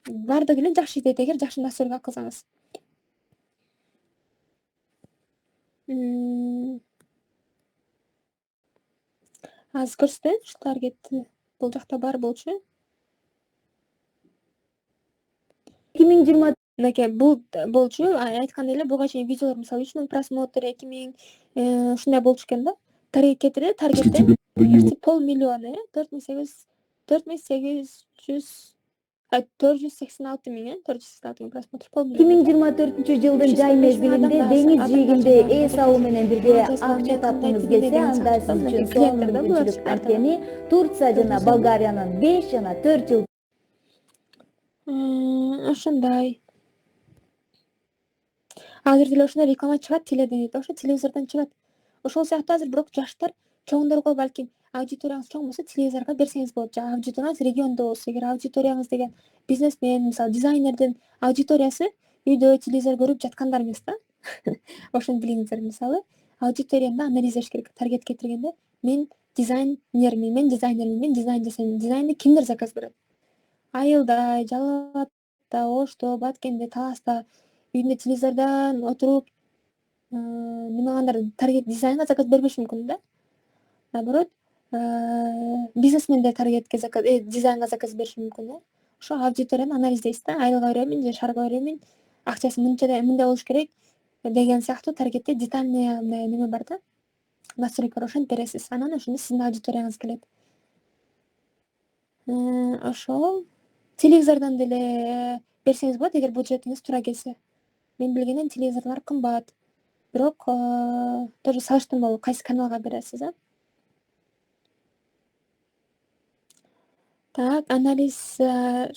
Баардыгы эле жакшы иштейт эгер жакшы настройга кылсаңыз. Азыр көрсөтөйүн ушу таргетти. Бул жакта бар болчу. 2020 мынакей бул болчу. Айткандай эле буга чейин видеолор мисалы 3000 просмотр, 2000 ушундай болчу экен да. таргет кетирди. Таргеттен почти полмиллион, 486 миң, 486 миң просмотр, полмиллион. 2024 жылдын жай мезгилинде деңиз жээгинде эс алуу менен бирге акча тапкыңыз келсе, анда сиз үчүн сонун мүмкүнчүлүк анткени Турция жана Болгариянын 5 жана 4 жыл Ошондой. Азыр деле ошондой реклама чыгат теледен дейт, ошо телевизордон чыгат. Ошол сыяктуу азыр бирок жаштар, чоңдорго балким аудиторияңыз чоң болсо телевизорго берсеңиз болот. Жана аудиторияңыз региондо болсо, эгер аудиторияңыз деген бизнесмен, мисалы дизайнердин аудиториясы үйдө телевизор көрүп жаткандар эмес да. Ошону билиңиздер. Мисалы, аудиторияны анализ эш керек. Таргет кетиргенде мен дизайнермин, мен дизайн жасайм. Дизайнды кимдер заказ берет? Айылда, Жалал Абадта, Ошто, Баткенде, Таласта үйүндө телевизордон отуруп немагандыр таргет дизайнга заказ бербеши мүмкүн да. Наоборот, бизнесмендер таргетке заказ, дизайнга заказ бериши мүмкүн да. Ошо аудиторияны анализдейсиз да. Айылга беремин же шаарга беремин, акчасы мынча мындай болуш керек деген сыяктуу таргетте детальный неме бар да. Настройкалар ошентип бересиз. Анан ошондо сиздин аудиторияңыз келет. Ошол телевизордон деле берсеңиз болот, эгер бюджетиңиз туура келсе. Мен билгеним телевизорлор кымбат. Бирок тоже салыштырмалуу кайсы каналга бересиз, Так, анализ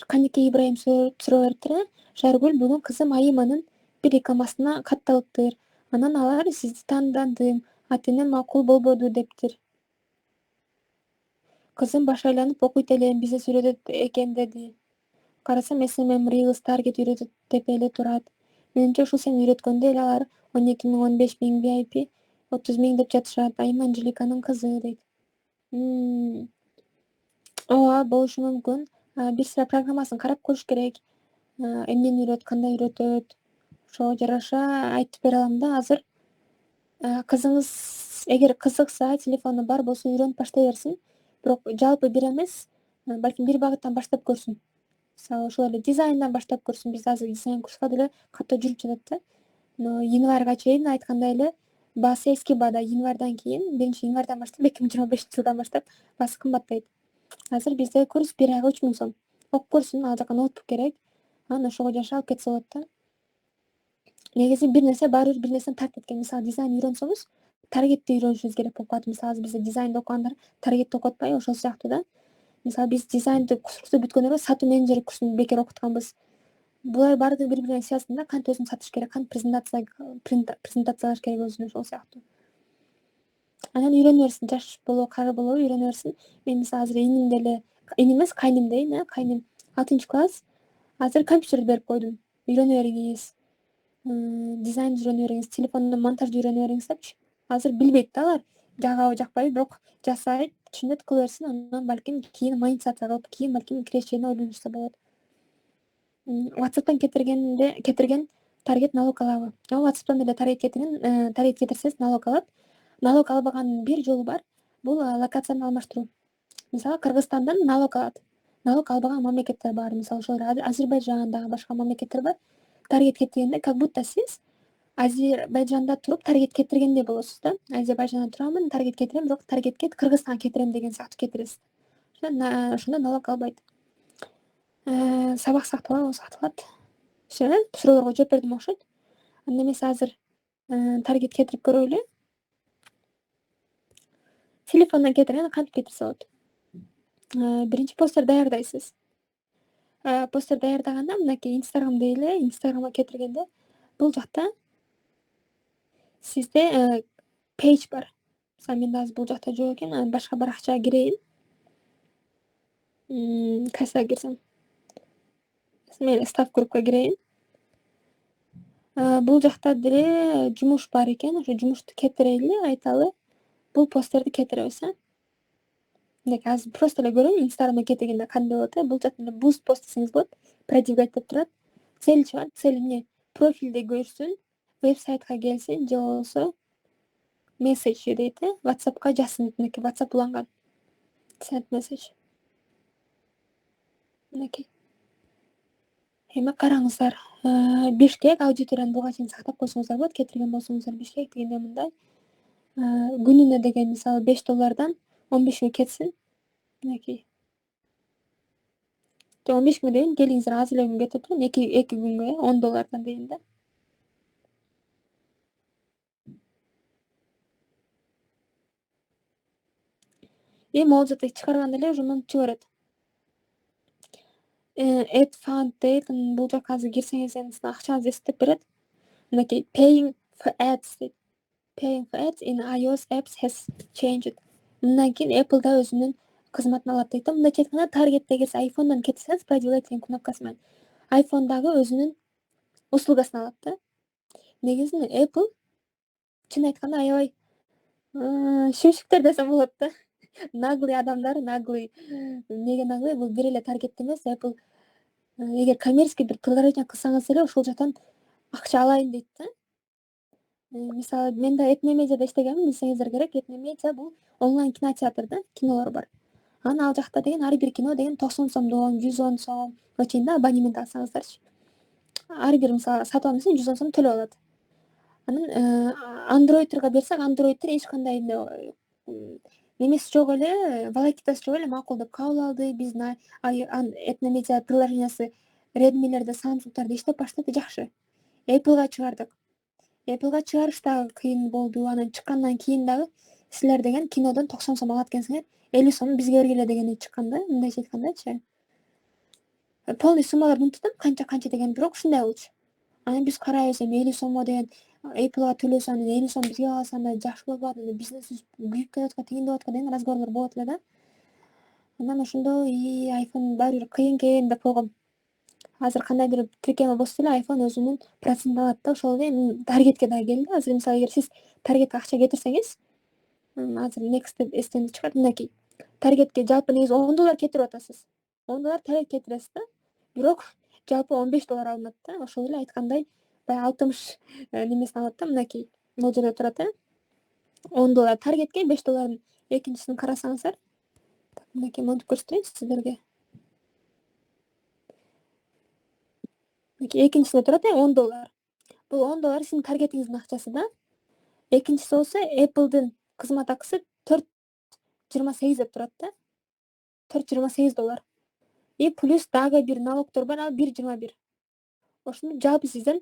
Канеке Ибраим суроо бериптир. Шаргүл, бүгүн кызым Аиманын бир рекламасына катталыптыр. Анан алар сизди таандадым, ата-энем макул болбоду дептир. Кызым баш айланып окуйт элем, бизнес үйрөтөт экен деди. Карасам SMM Reels таргет үйрөтөт деп эле турат. Менимче ушул сени үйрөткөндө эле алар 12 миң, 15 миң VIP, 30 миң деп жатышат. Айман Жиликанын кызы дейт. Ооба, болушу мүмкүн. Бир сыра программасын карап көрүш керек. Эмнени үйрөтөт, кандай үйрөтөт. Ошого жараша айтып бере алам да. Азыр кызыңыз эгер кызыкса, телефону бар болсо үйрөнүп баштай берсин. Бирок жалпы бир эмес, балким бир багыттан баштап көрсүн. Мисалы, ошол эле дизайндан баштап көрсүн. Биз азыр дизайн курска деле катуу жүрүп жатат да. Но январга чейин айткандай эле баасы эски баада. Январдан кийин, 1-январдан баштап, 2025-жылдан баштап баасы кымбаттайт. Азыр бизде курс 1 айга 3 миң сом. Окуп көрсүн, ал жака ноутбук керек. Анан ошого жараша алып кетсе болот да. Негизи бир нерсе баары бир нерсени тартып кеткен. Мисалы, дизайн үйрөнсөңүз, таргетти үйрөнүшүңүз керек болуп калат. Мисалы, азыр бизде дизайнды окугандар таргетти окуп атпайбы, ошол сыяктуу да. Мисалы, биз дизайнды курсту бүткөндөргө сатуу менеджери курсун бекер окутканбыз. Булар баардыгы бири бири менен связан да. Кантип өзүн сатыш керек, кантип презентациялаш керек өзүн, ошол сыяктуу. Анан үйрөнө берсин, жаш болобу, кары болобу үйрөнө берсин. Мен мисалы азыр иним деле, иним эмес, кайным дейин, кайным 6-класс. Азыр компьютерди берип койдум. Үйрөнө бериңиз. Дизайн үйрөнө бериңиз, телефондон монтажды үйрөнө бериңиз депчи. Азыр билбейт да алар. Жагабы, жакпайбы, бирок жасайт, түшүнөт, кыла берсин. Анан балким кийин монетизация кылып, кийин балким киреше ойлонушса болот. WhatsApp'тан кетирген таргет налог алабы? WhatsApp'тан деле таргет кетирсеңиз налог алат. Налог албаганын бир жолу бар. Бул локацияны алмаштыруу. Мисалы, Кыргызстандан налог алат. Налог албаган мамлекеттер бар. Мисалы, ошол Азербайжан, дагы башка мамлекеттер бар. Таргет кетиргенде, как будто сиз Азербайжанда туруп таргет кетиргендей болосуз да. Азербайжанда турамын, таргет кетирем, бирок таргетке Кыргызстанга кетирем деген сыяктуу кетиресиз. Ошондо налог албайт. Сабак сакталат. Суроолорго жооп бердим окшойт. Анда эмес азыр таргет кетирип көрөлү. Телефондон кетирген кантип кетирсе болот? Биринчи постер даярдайсыз. Постер даярдаганда мынакей Instagram дейле, Instagramга кетиргенде бул жакта сизде page бар. Мисалы, менде азыр бул жакта жок экен, анан башка баракчага кирейин. Кайсыга кирсем? Мейли, став группка кирейин. Бул жакта деле жумуш бар экен. Ошо жумушту кетирели, айталы. Бул постерди кетиребиз, Мынакей азыр просто эле көрөйүн, Instagramда кетиргенде кандай болот, Бул жакта эле буст пост десеңиз болот. Продвигать деп турат. Цели чыгат, цели эмне? Профилде көрсүн, веб-сайтка келсин, же болбосо месседж дейт, WhatsAppка жазсын, мынакей WhatsApp уланган. Send message. Мынакей. Эми караңыздар. Бишкек аудиторияны буга чейин сактап койсоңуздар болот. Кетирген болсоңуздар Бишкек дегенде мындай. күнүнө деген мисалы $5 $15 кетсин. Мынакей. 15 дейин келиңиздер аз эле күн кетет тургун. 2 күнгө $10 дейин да. Могул жакта чыгарганда эле уже мынтип берет. Ad fund дейт. Бул жака азыр кирсеңиз эми сиздин акчаңызды эстеп берет. Мынакей paying for ads дейт. Paying for ads in iOS apps has changed. Мындан кийин Apple да өзүнүн кызматын алат дейт. Мындайча айтканда таргетте кирсе iPhone'дан кетсеңиз проделать деген кнопкасы менен iPhone дагы өзүнүн услугасын алат да. Негизи Apple чын айтканда аябай шүмшүктөр десем болот да. Наглый адамдар, наглый. Эмнеге наглый? Бул бир эле таргетте эмес. Apple эгер коммерческий бир предложение кылсаңыз эле ошол жактан акча алайын дейт да. Мисалы мен да Этномедиада иштегенмин, билсеңиздер керек. Этномедиа бул онлайн кинотеатр да, кинолор бар. Анан ал жакта деген ар бир кино деген 90 сомдон, 110 сомго чейин да абонемент алсаңыздарчы. Ар бир мисалы сатып алам десең 110 сом төлөп алат. Анан андроидтерге берсек, андроидтер эч кандай немеси жок эле, волокитасы жок эле макул деп кабыл алды. Биздин Этномедиа приложениясы Redmi'лерде, Samsung'тарда иштеп баштады, жакшы. Apple'га чыгардык. Apple'га чыгарыш дагы кыйын болду. Анан чыккандан кийин дагы силер деген кинодон 90 сом алат экенсиңер, 50 сом бизге бергиле дегени чыккан да, мындайча айткандачы. Полный суммалар унуттум, канча деген, бирок ушундай болчу. Анан биз карайбыз, эми 50 сомго деген Apple'га төлөсө, анан 50 сом бизге калса анда жакшы болбойт, анда бизнесибиз күйүп кетип атат, тигиндеп атат деген разговорлор болот эле да. Анан ошондо iPhone баары бир кыйын экен деп койгом. Азыр кандайдыр тиркеме басса эле iPhone өзүнүн процентин алат да. Ошол эле таргетке да келди. Азыр мисалы эгер сиз таргетке акча кетирсеңиз, азыр next деп эстенди чыгат. Мынакей. Таргетке жалпы негизи $10 кетирип атасыз. $10 таргет кетиресиз да. Бирок жалпы $15 алынат да. Ошол эле айткандай баягы 60 немесин алат да. Мынакей. Могул жерде турат $10 таргетке, $5 экинчисин карасаңыздар. Мынакей монтип көрсөтөйүн сиздерге. Экинчисинде турат $10. Бул $10 сиздин таргетиңиздин акчасы да. Экинчиси болсо Apple'дын кызмат акысы $4.28 деп турат да. $4.28. Плюс дагы бир налогдор бар, ал $1.21. Ошондо жалпы сизден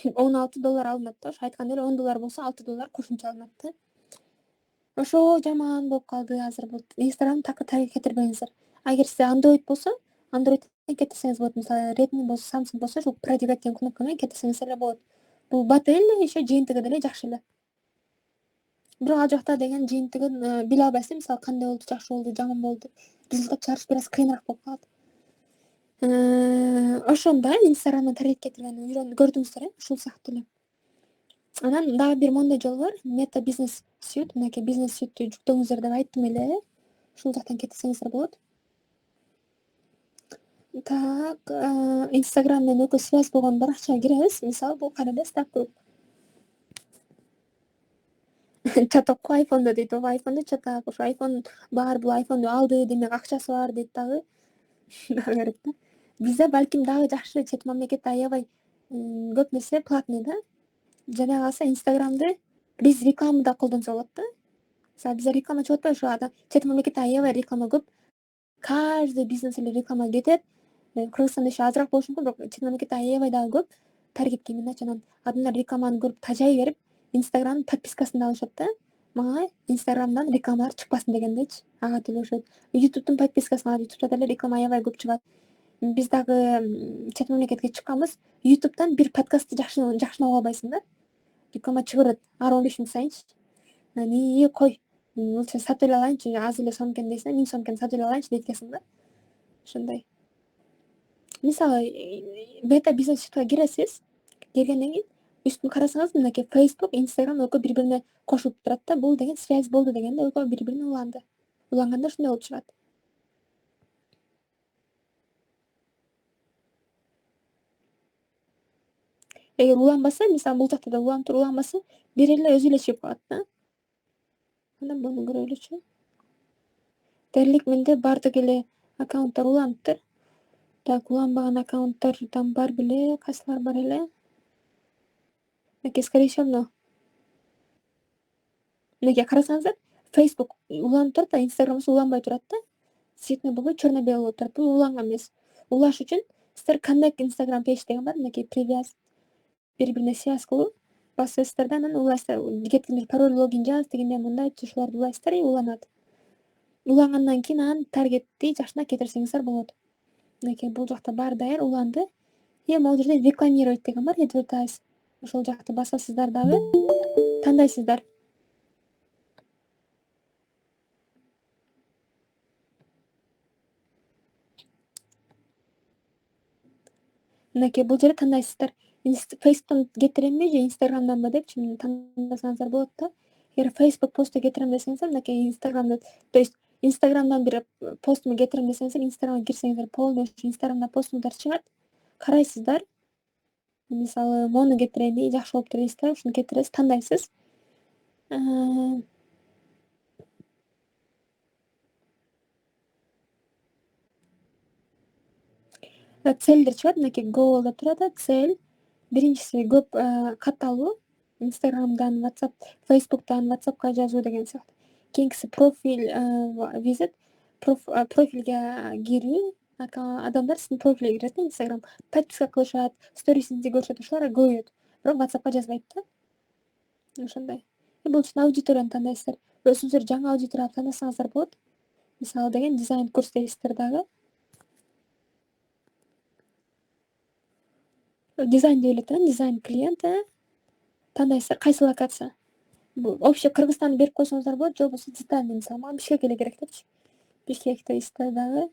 $16 алынат да. Ошо айткандай эле $10 болсо $6 кошумча алынат да. Ошо жаман болуп калды азыр бул. Instagram такыр таргет кетирбеңиздер. Эгер сизде Android болсо, Android'ден кетирсеңиз болот. Мисалы Redmi болсо, Samsung болсо, ошол продвигать деген кнопка менен кетирсеңиз эле болот. Бул бат эле еще жыйынтыгы деле жакшы эле. Бирок ал жакта деген жыйынтыгын биле албайсыз, мисалы кандай болду, жакшы болду, жаман болду. Результат чыгарыш бир аз кыйыныраак болуп калат. Ошондо Instagramдан таргет кетиргенди көрдүңүздөр, ушул сыяктуу эле. Анан дагы бир моундай жол бар. Meta Business Suite, мынакей бизнес сүйүттү жүктөңүздөр деп айттым эле. Ушул жактан кетирсеңиздер болот. Так, Instagram менен экөө связь болгон баракчага киребиз. Мисалы бул кара эле Stack Group. Чаток iPhone'да дейт, iPhone'да чатак. Ошо iPhone бар, бул iPhone'ду алды, демек акчасы бар дейт дагы. Керек да. Бизде балким дагы жакшы, чет мамлекетте аябай көп нерсе платный да. Жана калса Instagram'ды биз рекламада колдонсо болот да. Мисалы бизде реклама чыгып атпайбы, ошо чет мамлекетте аябай реклама көп. Каждый бизнес эле реклама кетет. Кыргызстанда еще азыраак болушу мүмкүн, бирок чет мамлекетте аябай дагы көп. Таргетке именно анан адамдар рекламаны көрүп тажай берип, Instagram подпискасын алышат да. Мага Instagram'дан рекламалар чыкпасын дегендечи. Ага төлөшөт. YouTube'дун подпискасын алып, YouTube'да деле реклама аябай көп чыгат. Биз дагы чет мамлекетке чыкканбыз. YouTube'дан бир подкастты жакшынап албайсың да. Реклама чыгып берет ар 15 мүнөт сайынчы. Кой. Лучше сатып эле алайынчы, аз эле сом экен дейсиң, 1000 сом экен сатып эле алайынчы дейт экенсиң да. Ошондой. Мисалы Meta Business Suite'га киресиз. Киргенден кийин үстүн карасаңыз, мынакей Facebook, Instagram экөө бири-бирине кошулуп турат да. Бул деген связь болду дегенде экөө бири-бирине уланды. Уланганда ушундай болуп чыгат. Эгер уланбаса, мисалы бул жакта да уланып туруп уланбаса, бир эле өзү эле чыгып калат да. Анан буну көрөлүчү. Дерлик менде бардык эле аккаунттар уланыптыр. Так, уланбаган аккаунттардан бар беле, кайсылар бар эле? Скорее всего, мынакей карасаңыздар, Facebook уланып турат, а Instagram уланбай турат да. Цветной болбой, черно-белый болуп турат. Бул уланган эмес. Улаш үчүн сиздер Connect Instagram page деген бар, мынакей привяз, бири-бирине связь кылуу. Басасыздар да, анан улайсыздар. Кеткендер пароль, логин жаз дегенде мындай ушуларды улайсыздар и уланат. Улангандан кийин анан таргетти жашына кетирсеңиздер болот. Мынакей бул жакта баары даяр, уланды. Могул жерде рекламировать деген бар, advertise. Ошол жакты басасыздар дагы, тандайсыздар. Мынакей бул жерде тандайсыздар. Facebook'тан кетиремби же Instagram'данбы депчи тандасаңыздар болот да. Эгер Facebook посту кетирем десеңиздер, мынакей Instagram'да, то есть Instagram'дан бир постумду кетирем десеңиздер, Instagram'га кирсеңиздер, полный Instagram'да постуңдар чыгат. Карайсыздар. Мисалы, мону кетирели, жакшы болуптур дейсиздар, ушуну кетиресиз, тандайсыз. Целдер чыгат, мынакей goal деп турат, цель. Биринчиси көп кат алуу, Instagram'дан, WhatsApp, Facebook'тан WhatsApp'ка жазуу деген сыяктуу. Кийинкиси профиль визит, профилге кирүү. Адамдар сиздин профилге кирет, Instagram подписка кылышат, сторисиңизди көрүшөт, ошолар көбөйөт. Бирок WhatsApp'ка жазбайт да. Ошондой. Бул үчүн аудиторияны тандайсыздар. Өзүңүздөр жаңы аудиторияны тандасаңыздар болот. Мисалы деген дизайн курс дейсиздер дагы. Дизайн деп эле дизайн клиент, тандайсыздар кайсы локация. Вообще Кыргызстанды берип койсоңуздар болот, же болбосо детальный, мисалы мага Бишкек эле керек депчи. Бишкек дейсиздер дагы.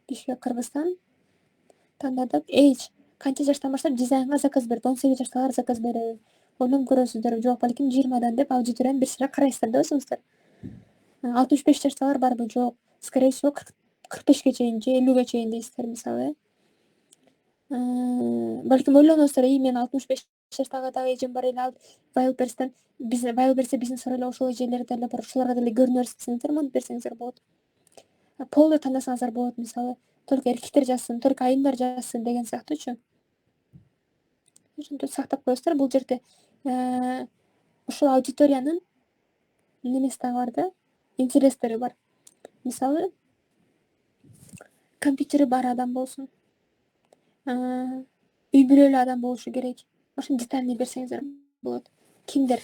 Бишкек, Кыргызстан. Тандадык. Age. Канча жаштан баштап дизайнга заказ берет? 18 жаштагылар заказ береби? Онун көрөсүздөр, жок балким 20дан деп аудиторияны бир сыйра карайсыздар да өзүңүздөр. 65 жаштагылар барбы? Жок. Скорее всего 45ке чейин же 50ге чейин дейсиздер мисалы. Балким ойлоносуздар, мен 65 жаштагы дагы эжем бар эле, ал Wildberries'тен Wildberries'те бизнес бар эле, ошол эжелер деле бар, ошолорго деле көрүнө берсеңиздер, монтип берсеңиздер болот. Полду тандасаңыздар болот, мисалы, только эркектер жазсын, только айымдар жазсын деген сыяктуучу. Ошентип сактап коесуздар. Бул жерде ошол аудиториянын немеси дагы бар да, интерестери бар. Мисалы, компьютери бар адам болсун, үй бүлөлүү адам болушу керек. Ошону детальный берсеңиздер болот. Кимдер?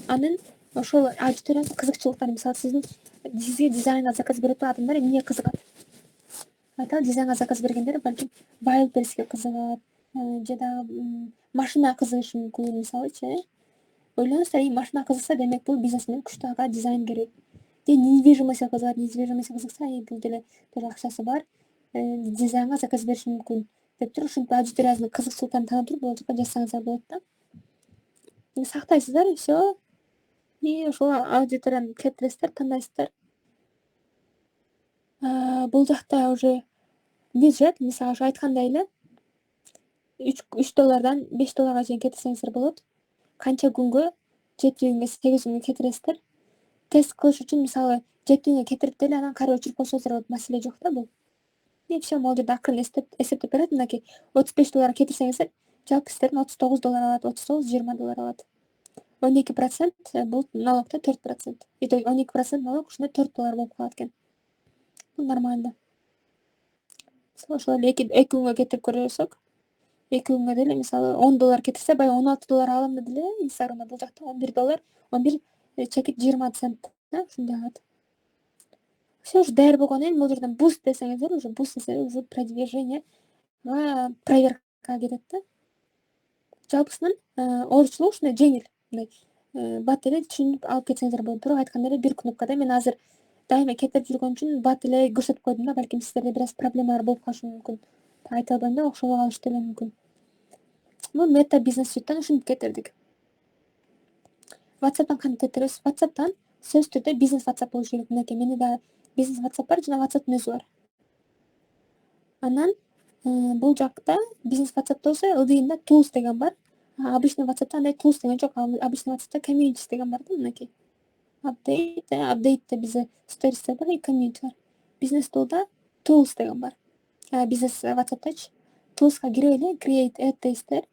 Анын ошол аудиториянын кызыкчылыктары, мисалы, сизге дизайнга заказ берет адамдар эмнеге кызыгат? Айталы, дизайнга заказ бергендер балким Wildberries'ке кызыгат, же дагы машина кызыгышы мүмкүн, мисалычы. Ойлонуңуздар, машина кызыкса, демек бул бизнесмен күчтүү, ага дизайн керек. Же недвижимость кызыкса, бул деле тоже акчасы бар, дизайнга заказ бериши мүмкүн деп туруп, ушинтип аудиториясынын кызыкчылыктарын таанып туруп, бул жака жазсаңыздар болот да. Сактайсыздар, все. И ошол аудиторияны кетиресиздер, тандайсыздар. Бул жакта уже бюджет, мисалы, ошо айткандай эле, $3 $5 чейин кетирсеңиздер болот. Канча күнгө? 7 күнгө, 8 күнгө кетиресиздер. Тест кылыш үчүн, мисалы, 7 күнгө кетирип деле анан кайра өчүрүп койсоңуздар болот, маселе жок да бул. И все, могул жерде акырын эсептеп берет, мынакей $35 кетирсеңиздер, жалпы сиздерден $39 алат, $20 алат. 12% бул налогто 4%. И то 12% налог ушунда $4 болуп калат экен. Бул нормально. Ошол эле 2 күнгө кетирип көрсөк, 2 күнгө деле мисалы $10 кетирсе, баягы $16 аламын деле, Инстаграмда бул жакта $11, 11 чекит 20 цент, ушундай алат. Все уже даяр болгондон кийин бул жерден буст десеңиздер, уже буст десе уже продвижение ва проверка кетет да. Жалпысынан орусчулук ушундай жеңил, мындай бат эле түшүнүп алып кетсеңиздер болот. Бирок айткандай эле бир кнопкада мен азыр дайыма кетирип жүргөн үчүн бат эле көрсөтүп койдум да, балким сиздерде бир аз проблемалар болуп калышы мүмкүн. Айта албайм да, окшоп калышы деле мүмкүн. Бул мета бизнес сүйттөн ушинтип кетирдик. WhatsApp'тан кантип кетиребиз? WhatsApp'тан сөзсүз түрдө бизнес WhatsApp болушу керек. Мынакей менде да бизнес WhatsApp бар, жана WhatsApp'тын өзү бар. Анан бул жакта бизнес WhatsApp'та болсо ылдыйында tools деген бар. Обычный WhatsApp'та андай tools деген жок. Обычный WhatsApp'та communities деген бар да, мынакей. Update'те бизде stories бар и community бар. Бизнес tool'да tools деген бар. Бизнес WhatsApp'тачы tools'ка кирип эле create add дейсиздер.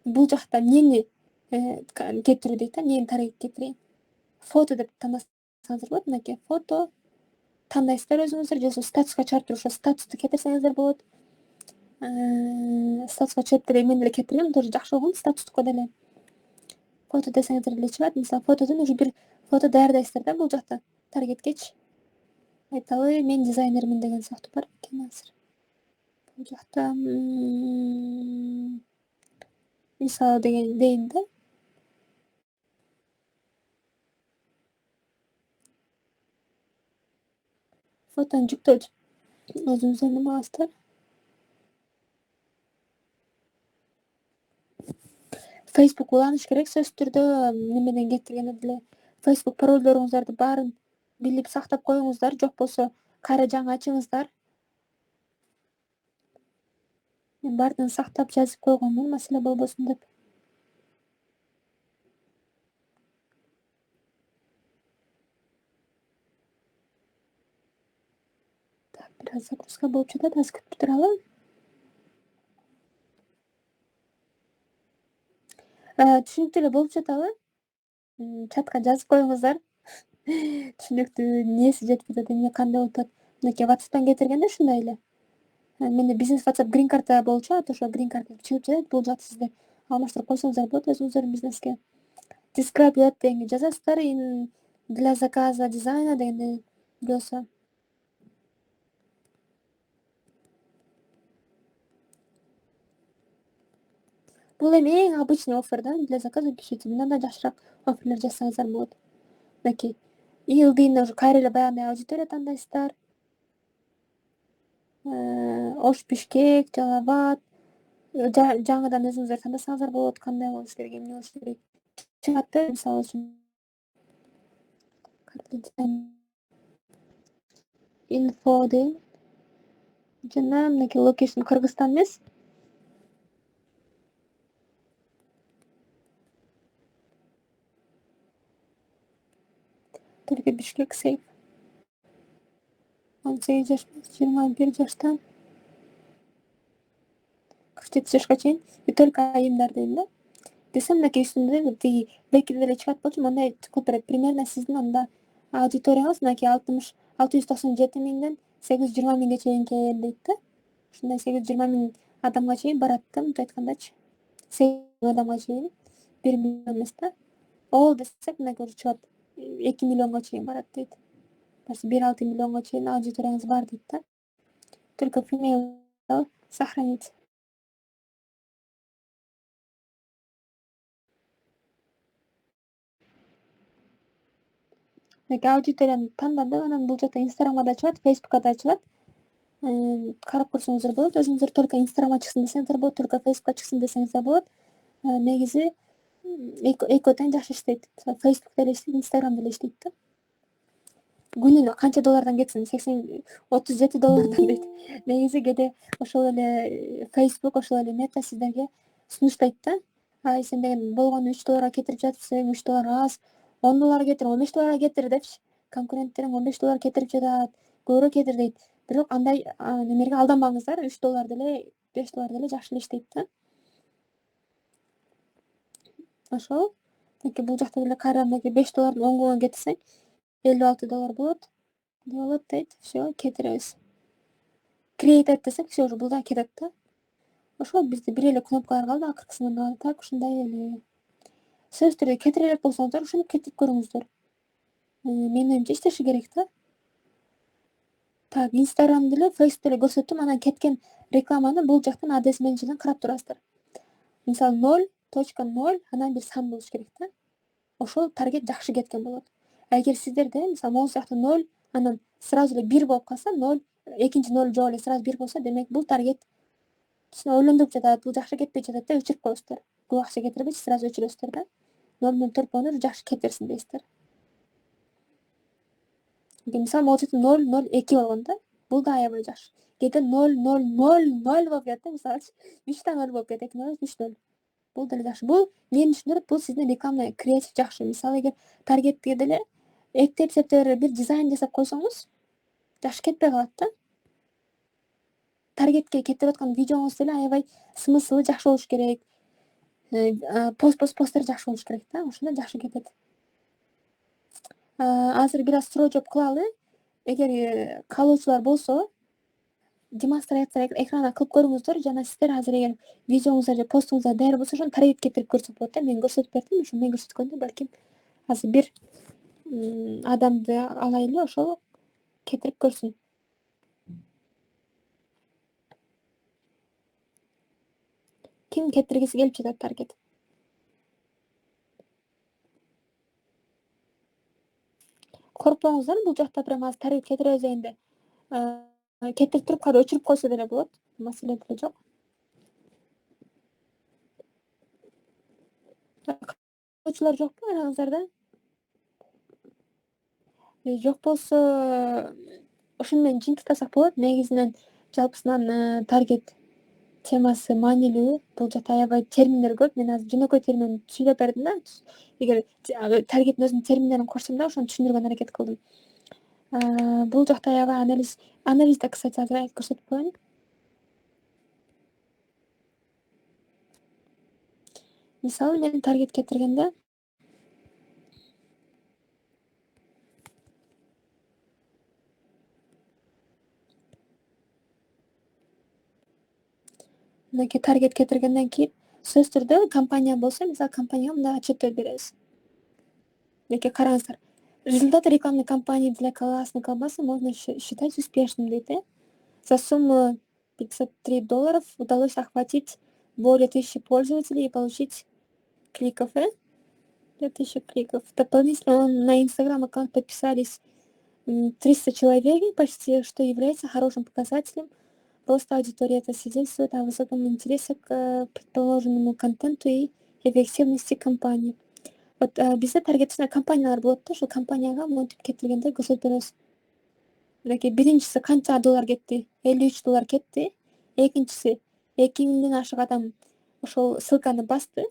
Бул жакта эмнени кетирүү дейт да, эмнени таргет кетирейин. фото деп тандасаңыздар болот. Мынакей фото тандайсыздар өзүңүздөр, же статуска чыгарып туруп ошо статусту кетирсеңиздер болот. Статуска чыгып деле мен деле кетиргем, тоже жакшы болгон статустукка деле. Фото десеңиздер деле чыгат. Мисалы фотодон уже бир фото даярдайсыздар да бул жакта. Таргеткечи айталы мен дизайнермин деген сыяктуу бар экен азыр. Бул жакта мисалы дейин да. Фотону жүктөдү. Өзүңүздөр неме кыласыздар? Facebook уланыш керек сөзсүз түрдө, немеден кетиргенде деле. Facebook паролдоруңуздарды баарын билип сактап коюңуздар, жок болсо кайра жаңы ачыңыздар. Мен баардыгын сактап жазып койгонмун, маселе болбосун деп. Так, бир аз загрузка болуп жатат, аз күтүп туралы. Түшүнүктүү эле болуп жатабы? Чатка жазып коюңуздар. Түшүнүктүү, эмнеси жетип жатат, эмне кандай болуп атат. Мынакей WhatsApp'тан кетиргенде ушундай эле. Менде бизнес WhatsApp green карта болчу, ошо green карта чыгып жатат. Бул жакта сизде алмаштырып койсоңуздар болот өзүңүздөрдүн бизнеске. Describe дегенге жазасыздар, для заказа дизайна дегенде болсо. Бул эми эң обычный оффер да, для заказа пишите. Мындан да жакшыраак офферлер жазсаңыздар болот. Мынакей. Илдин уже кайра эле баягындай аудитория тандайсыздар. Ош Бишкек, Жалал-Абад. Жаңыдан өзүңүздөр тандасаңыздар болот, кандай болуш керек, эмне болуш керек. Чыгат да, мисалы үчүн. Info дейм. Жана мынакей локейшн Кыргызстан эмес. Только Бишкек сейф. 18 жаш, 21 жаштан 47 жашка чейин. И только айымдар дейм да. Десем мынакей үстүндө тиги бекиде деле чыгат болчу. Мындай кылып берет. Примерно сиздин анда аудиторияңыз мынакей 697 миңден 820 миңге чейин экен дейт да. Ушундай 820 миң адамга чейин барат да, мынтип айткандачы. 8 адамга чейин 1 миллион эмес да. Ол десек мынакей чыгат 2 миллионго чейин барат дейт. 1,6 миллионго чейин аудиторияңыз бар дейт да. Только female сохранить. Аудиторияны тандадык, анан бул жакта Инстаграмга да чыгат, Фейсбукка да чыгат. Карап көрсөңүздөр болот. Өзүңүздөр только Инстаграмга чыксын десеңиздер болот, только Фейсбукка чыксын десеңиздер болот. Негизи экөө тең жакшы иштейт. Фейсбук деле иштейт, Инстаграм деле иштейт да. Күнүнө канча доллардан кетсин? 37 доллардан дейт. Негизи кээде ошол эле Facebook, ошол эле Meta сиздерге сунуштайт да. Ай, сен деген болгону 3 долларга кетирип жатырсың, 3 доллар аз, 10 доллар кетир, 15 долларга кетир депчи. Конкуренттериң 15 доллар кетирип жатат, көбүрөөк кетир дейт. Бирок андай немерге алданбаңыздар, 3 доллар деле, 5 доллар деле жакшы эле иштейт да. Ошол. Бул жакта деле кайра 5 доллардын 10 күнгө кетирсең, 56 доллар болот. Болот дейт. Всё, кетиребиз. Create десек, всё уже бул да кетет да. Ошол бизде бир эле кнопкалар калды, акыркысынан так ушундай эле. Сөзсүз түрдө кетире элек болсоңуздар, ушинтип кетирип көрүңүздөр. Менин оюмча иштеши керек да. Так, Instagram деле, Facebook деле көрсөттүм, анан кеткен рекламаны бул жактан AdS менеджерден карап турасыздар. Мисалы 0.0, анан бир сан болуш керек да. Ошол таргет жакшы кеткен болот. Эгер сиздерде мисалы могу сыяктуу 0, анан сразу эле 1 болуп калса, 0, экинчи 0 жок эле сразу 1 болсо, демек бул таргет ойлондуруп жатат, бул жакшы кетпей жатат деп өчүрүп коесуздар. Көп акча кетирбейчи, сразу өчүрөсүздөр да. 0,4 болду, жакшы кетирсин дейсиздер. Мисалы могу 0,02 болгон да. Бул да аябай жакшы. Кээде 0,000 болуп кетет, мисалы 3 та 0 болуп кетет, 3,0. Бул деле жакшы. Бул мени түшүндүрөт, бул сиздин рекламный креатив жакшы. Мисалы эгер таргетке деле эптеп бир дизайн жасап койсоңуз, жакшы кетпей калат да. Таргетке кетип аткан видеоңуз деле аябай смыслы жакшы болуш керек. Постер жакшы болуш керек да, ошондо жакшы кетет. Азыр бир аз суроо жооп кылалы. Эгер каалоочулар болсо, демонстрация экранга кылып көрүңүздөр жана сиздер азыр эгер видеоңуздар же постуңуздар даяр болсо ошону таргет кетирип көрсөк болот да. Мен көрсөтүп бердим, ошо мен көрсөткөндө балким азыр бир адамды алайлы, ошол кетирип көрсүн. Ким кетиргиси келип жатат таргет? Коркпоңуздар, бул жакта прям азыр таргет кетиребиз дегенде кетирип туруп кайра өчүрүп койсо деле болот. Маселе деле жок. Каалоочулар жокпу араңыздарда? Жок болсо ошону менен жыйынтыктасак болот. Негизинен жалпысынан таргет темасы маанилүү. Бул жакта аябай терминдер көп. Мен азыр жөнөкөй термин сүйлөп бердим да. Эгер таргеттин өзүнүн терминдерин көрсөм да ошону түшүндүргөнгө аракет кылдым. Бул жакта аябай анализде, кстати, азыр айтып көрсөтүп коеюн. Мисалы, мен таргет кетиргенде мынакей таргет кетиргенден кийин сөзсүз түрдө компания болсо, мисалы, компанияга мындай отчеттер беребиз. Мынакей караңыздар. Результаты рекламной кампании для классной колбасы можно считать успешным, дейт. За сумму $503 удалось охватить более 1000 пользователей и получить кликов. 1000 кликов. Дополнительно на Инстаграм аккаунт подписались 300 человек, почти что является хорошим показателем роста аудитории. Это свидетельствует о высоком интересе к предположенному контенту и эффективности компании. Вот бизде таргеттчил компаниялар болот да, ошол компанияга монтип кетиргенде көрсөтүп беребиз. Мынакей биринчиси канча доллар кетти? $53 кетти. Экинчиси 2000ден ашык адам ошол ссылканы басты.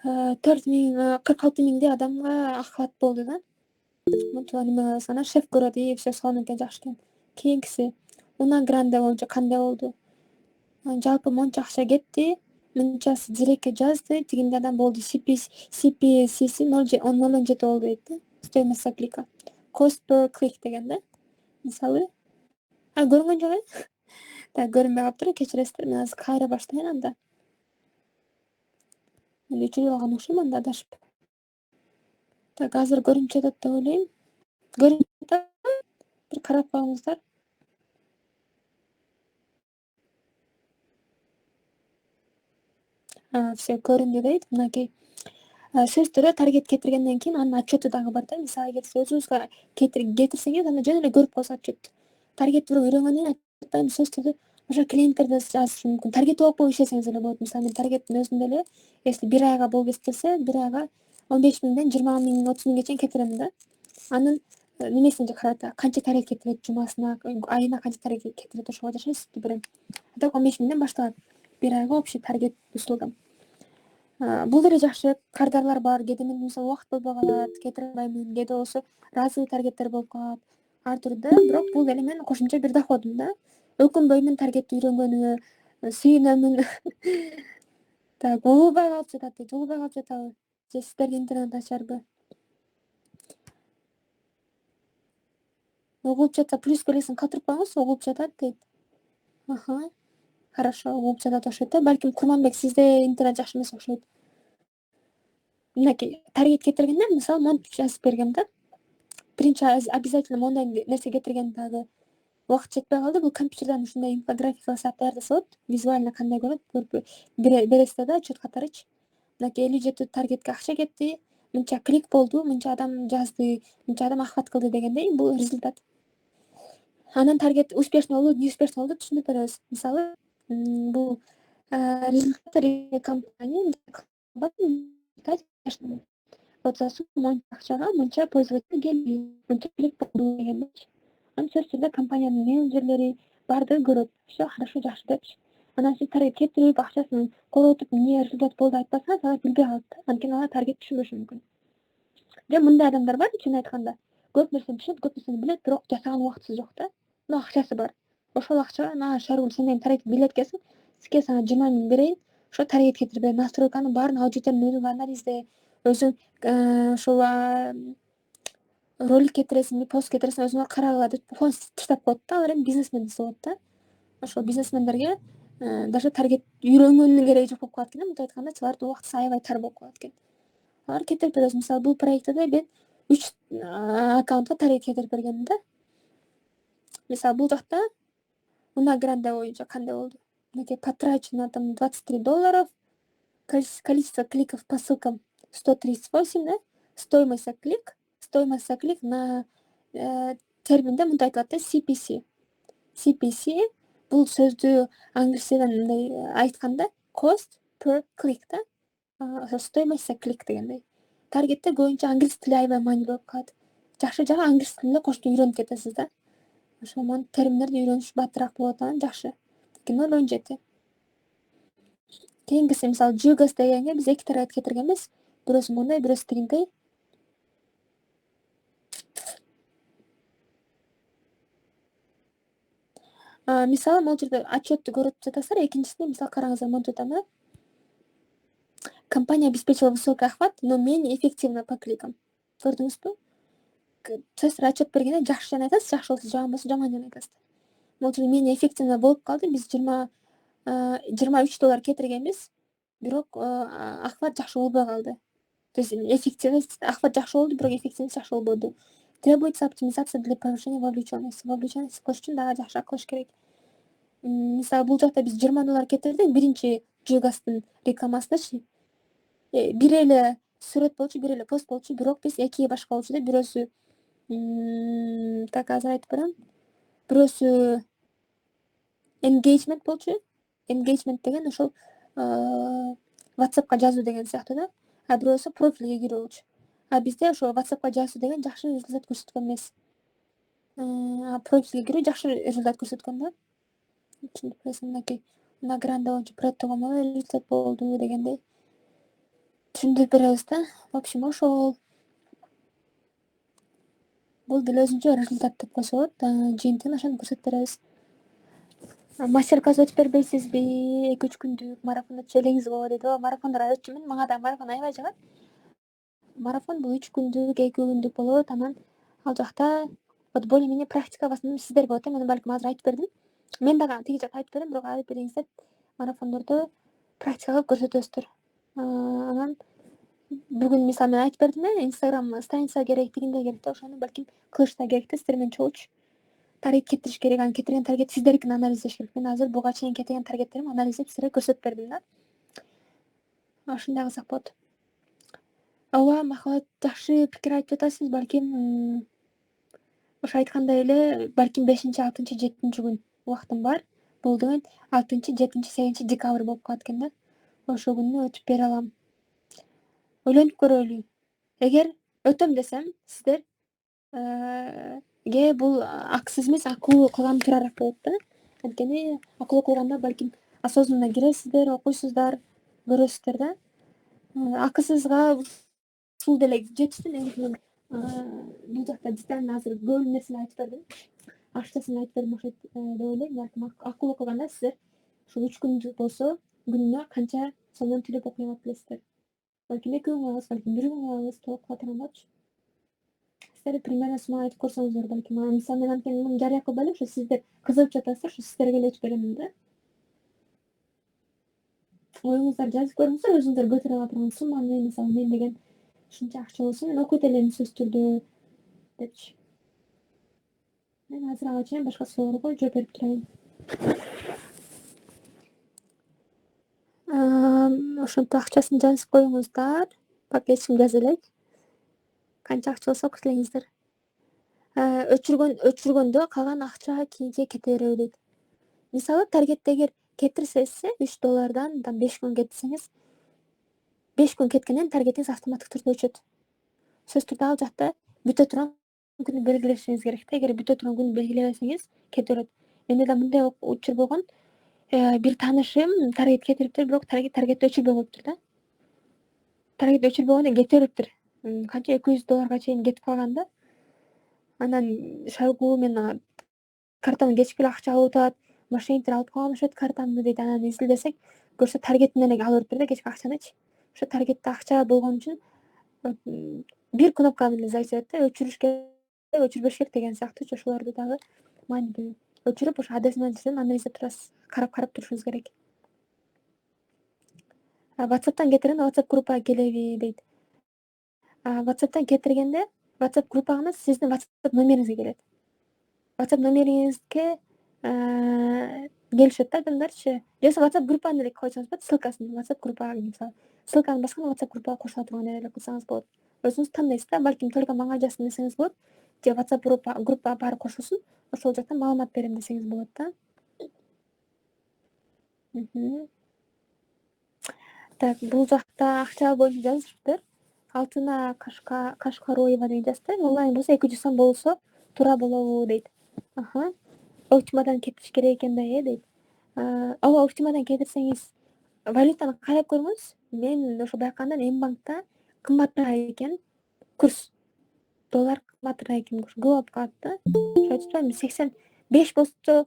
46 миңдей адамга охват болду да. Монтула неме кылсаңар, шеф көрөт, и все сонун экен, жакшы экен. Кийинкиси Una Grande боюнча кандай болду? Жалпы монча акча кетти. Мынчасы дирекке жазды, тигинде адам болду. CPCC 0.07 болду дейт. Стоимость за клика. Cost per click деген да. Мисалы. Көрүнгөн жок э? Так, көрүнбөй калыптыр, кечиресиздер. Мен азыр кайра баштайын анда. Мен өчүрүп алган окшойм анда адашып. Так, азыр көрүнүп жатат деп ойлойм. Көрүнүп жатат? Бир карап коюңуздар. Все көрүндү дейт. Мынакей сөз түрү таргет кетиргенден кийин анын отчету дагы бар да. Мисалы, эгер сиз өзүңүзгө кетирсеңиз, анда жөн эле көрүп коесуз отчет. Таргет бирөө үйрөнгөндөн кийин сөз түрдө ошо клиенттерде жазышы мүмкүн. Таргет окуп иштесеңиз эле болот. Мисалы, мен таргеттин өзүндө эле, если бир айга болгусы келсе, бир айга 15 миңден 20 миң, 30 миңге чейин кетирем да. Анын немесине же карата, канча таргет кетирет жумасына, айына канча таргет кетирет, ошого жашайт сүттү берем. Так 15 миңден башталат. Бир айга общий таргет услугам. Бул деле жакшы. Кардарлар бар, кээде мен мисалы убакыт болбой калат, кетире албаймын, кээде болсо разовый таргеттер болуп калат. Ар түрдүү, бирок бул деле менин кошумча бир доходум да. Өкүнбөймүн таргетти үйрөнгөнүмө, сүйүнөмүн. Так, угулбай калып жатат дейт. Угулбай калып жатабы? Же сиздерде интернет начарбы? Угулуп жатса плюс белгисин калтырып коюңуз, угулуп жатат дейт. Хорошо, угулуп жатат окшойт да. Балким Курманбек, сизде интернет жакшы эмес окшойт. Мынакей таргет кетиргенде, мисалы, монтип жазып бергем да. Биринчи обязательно мондай нерсе кетирген дагы убакыт жетпей калды. Бул компьютерден ушундай инфографика жасап даярдаса болот. Визуально кандай көрүнөт, бересиз да, отчет катарычы. Мынакей 57 таргетке акча кетти, мынча клик болду, мынча адам жазды, мынча адам охват кылды дегендей, бул результат. Анан таргет успешный болду, неуспешный болду түшүндүрүп беребиз. Мисалы, бул результаты компании вот за сумму монча акчага мынча пользователь келди, мынча клик болду дегендей. Анан сөз түрдө компаниянын менеджерлери баардыгы көрөт. Все хорошо, жакшы депчи. Анан сиз таргет кетирип, акчасын коротуп, эмне результат болду айтпасаңыз, алар билбей калат да. Анткени алар таргет түшүнбөшү мүмкүн. Же мындай адамдар бар, чын айтканда, көп нерсени түшүнөт, көп нерсени билет, бирок жасаган убактысы жок да. Но акчасы бар. Ошол акчага, Шаргул, сен менин таргет билет экенсиң, сизге сага 20 миң берейин, ошо таргет кетирбе, настройканын баарын аудитордун өзүң анализде, өзүң ошол ролик кетиресиңби, пост кетиресиң өзүңөр карагыла деп фон таштап коет да. Алар эми бизнесмен десе болот да. Ошол бизнесмендерге даже таргет үйрөнгөнүн кереги жок болуп калат экен. Мынтип айтканда, алардын убактысы аябай тар болуп калат экен. Алар кетирип беребиз. Мисалы, бул проектте мен 3 аккаунтка таргет кетирип бергенмин да. Мисалы, бул жакта Una Grande боюнча кандай болду? Мынакей потрачено там $23, количество кликов по ссылкам 138, да? Стоимость за клик на терминде мындай айтылат да, CPC. CPC бул сөздү англисчеден мындай айтканда cost per click да. Ошо стоимость за клик дегендей. Таргетте көбүнчө англис тили аябай маанилүү болуп калат. Жакшы жагы англис тилинде коштон үйрөнүп кетесиз да. Ошол терминдерди үйрөнүш баттыраак болот анан жакшы. Деген ойлойм жети. Кийинкиси мисалы Jugas дегенге биз 2 таргет кетиргенбиз. Бирөөсү мондай, бирөөсү тигиндей. Мисалы, могул жерде отчетту көрүп жатасыздар. Экинчисинде мисалы караңыздар, монтип атам да. Компания обеспечила высокий охват, но менее эффективно по кликам. Көрдүңүзбү? Сиздер отчет бергенде жакшы жана айтасыз, жакшы болсо жаман болсо жаман жана айтасыз. Могул жерде менее эффективно болуп калды. Биз $23 кетиргенбиз. Бирок охват жакшы болбой калды. То есть эффективность, охват жакшы болду, бирок эффективность жакшы болбоду. Требуется оптимизация для повышения вовлеченности. Вовлеченность кылыш үчүн дагы жакшыраак кылыш керек. Мисалы, бул жакта биз $20 кетирдик. Биринчи Jugastын рекламасындачы. Бир эле сүрөт болчу, бир эле пост болчу, бирок биз эки башка болчу да. Бирөөсү так азыр айтып берем. Бирөөсү engagement болчу. Engagement деген ошол WhatsAppка жазуу деген сыяктуу да. А бирөөсү профилге кирүү болчу. А бизде ошо WhatsAppка жазуу деген жакшы результат көрсөткөн эмес. Профилге кирүү жакшы результат көрсөткөн да. Түшүнүп бересиң, мынакей Una Grande боюнча программалар результат болду дегендей. Түшүндүрүп беребиз да. В общем, ошол бул деле өзүнчө результат деп койсо болот. Жыйынтыгын ошону көрсөтүп беребиз. Мастер-класс өтүп бербейсизби? 2-3 күндүк марафон өтүп элеңиз го дейт. Марафондор өтчүмүн. Мага да марафон аябай жагат. Марафон бул 3 күндүк, 2 күндүк болот. Анан ал жакта вот более-менее практика в основном сиздерге болот. Мен балким азыр айтып бердим. Мен дагы тиги жакта айтып бердим, бирок айтып бериңиздер. Марафондордо практика кылып көрсөтөсүздөр. Анан бүгүн мисалы мен айтып бердим, Instagram страница керек, тигиндей керек да. Ошону балким кылыш да керек да. Сиздер менен чогулчу. Таргет кетириш керек. Анан кетирген таргет сиздердикин анализдеш керек. Мен азыр буга чейин кетирген таргеттеримди анализдеп сиздерге көрсөтүп бердим да. Ошондой кылсак болот. Ооба, Махабат, жакшы пикир айтып жатасыз. Балким ошо айткандай эле, балким 5-6, 7 күн убактым бар. Бул деген 6, 7, 8 декабрь болуп калат экен да. Ошол күнү өтүп бере алам. Ойлонуп көрөлү. Эгер өтөм десем, сиздер бул аксыз эмес, акылуу кылган туурараак болот да. Анткени акылуу кылганда балким осознанно киресиздер, окуйсуздар, көрөсүздөр да. Акысызга ушул деле жетиштин. Эми бул жакта детально азыр көп нерселер айтып бердим. Акчасын айтып бердим окшойт деп ойлойм. Балким акылуу кылганда сиздер ушул 3 күндүк болсо күнүнө канча сомдон төлөп окуй алат билесиздер. Балким 2 күн алабыз, балким 1 күн алабыз, толук кала тургандачы. Сиздер примерно сумма айтып көрсөңүздөр балким. Мисалы мен анткени муну жарыя кылбай элем, ошо сиздер кызыгып жатасыздар, ошо сиздерге эле өтүп беремин да. Оюңуздарды жазып көрүңүздөр, өзүңүздөр көтөрө ала турган сумманы, мисалы мен деген ушунча акча болсо мен окуйт элем сөзсүз түрдө депчи. Мен азырга чейин башка суроолорго жооп берип турайын. Ошентип акчасын жазып коюңуздар. Пока эч ким жаза элек. Канча акча болсо окуйт элеңиздер. Өчүргөндө калган акча кийинке кете береби дейт. Мисалы, таргетте эгер кетирсеңиз $3 там 5 күн кетирсеңиз, 5 күн кеткенден таргетиңиз автоматтык түрдө өчөт. Сөзсүз түрдө ал жакта бүтө турган күнү белгилешиңиз керек да. Эгер бүтө турган күнү белгилебесеңиз, кете берет. Менде да мындай учур болгон. Бир таанышым таргет кетириптир, бирок таргет өчүрбөй коюптур да. Таргет өчүрбөгөндө кете бериптир. Канча $200 чейин кетип калган да. Анан шалгуу мен картаны кечке эле акча алып атат, мошенниктер алып калган окшойт картамды дейт. Анан изилдесек, көрсө таргет менен эле алып бериптир да кечки акчанычы. Ошо таргетте акча болгон үчүн бир кнопканы эле зайчат да, өчүрүш керек, өчүрбөш керек деген сыяктуучу ошолорду дагы маанилүү өчүрүп ошо адреси менен түзүп андан издеп турасыз. Карап турушуңуз керек. WhatsApp'тан кетирген WhatsApp группага келеби дейт. WhatsApp'тан кетиргенде WhatsApp группага эмес, сиздин WhatsApp номериңизге келет. WhatsApp номериңизге келишет да адамдарчы. Же WhatsApp группаны эле койсоңуз болот, ссылкасын WhatsApp группага мисалы. Ссылканы басканда WhatsApp группага кошула турган эле кылсаңыз болот. Өзүңүз тандайсыз да, балким только мага жазсын десеңиз болот. Же WhatsApp группага баары кошулсун, ошол жактан маалымат берем десеңиз болот да. Так, бул жакта акча боюнча жазышыптыр. Алтына Кашкароева деген жазды. Онлайн болсо 200 сом болсо туура болобу дейт. Оптимадан кетиш керек экен да, дейт. Ооба, Оптимадан кетирсеңиз валютаны карап көрүңүз. Мен ошо байкаганда Мбанкта кымбатыраак экен курс. Доллар кымбатыраак экен, көп болуп калат да. Ошо айтпаймынбы, 85 болсо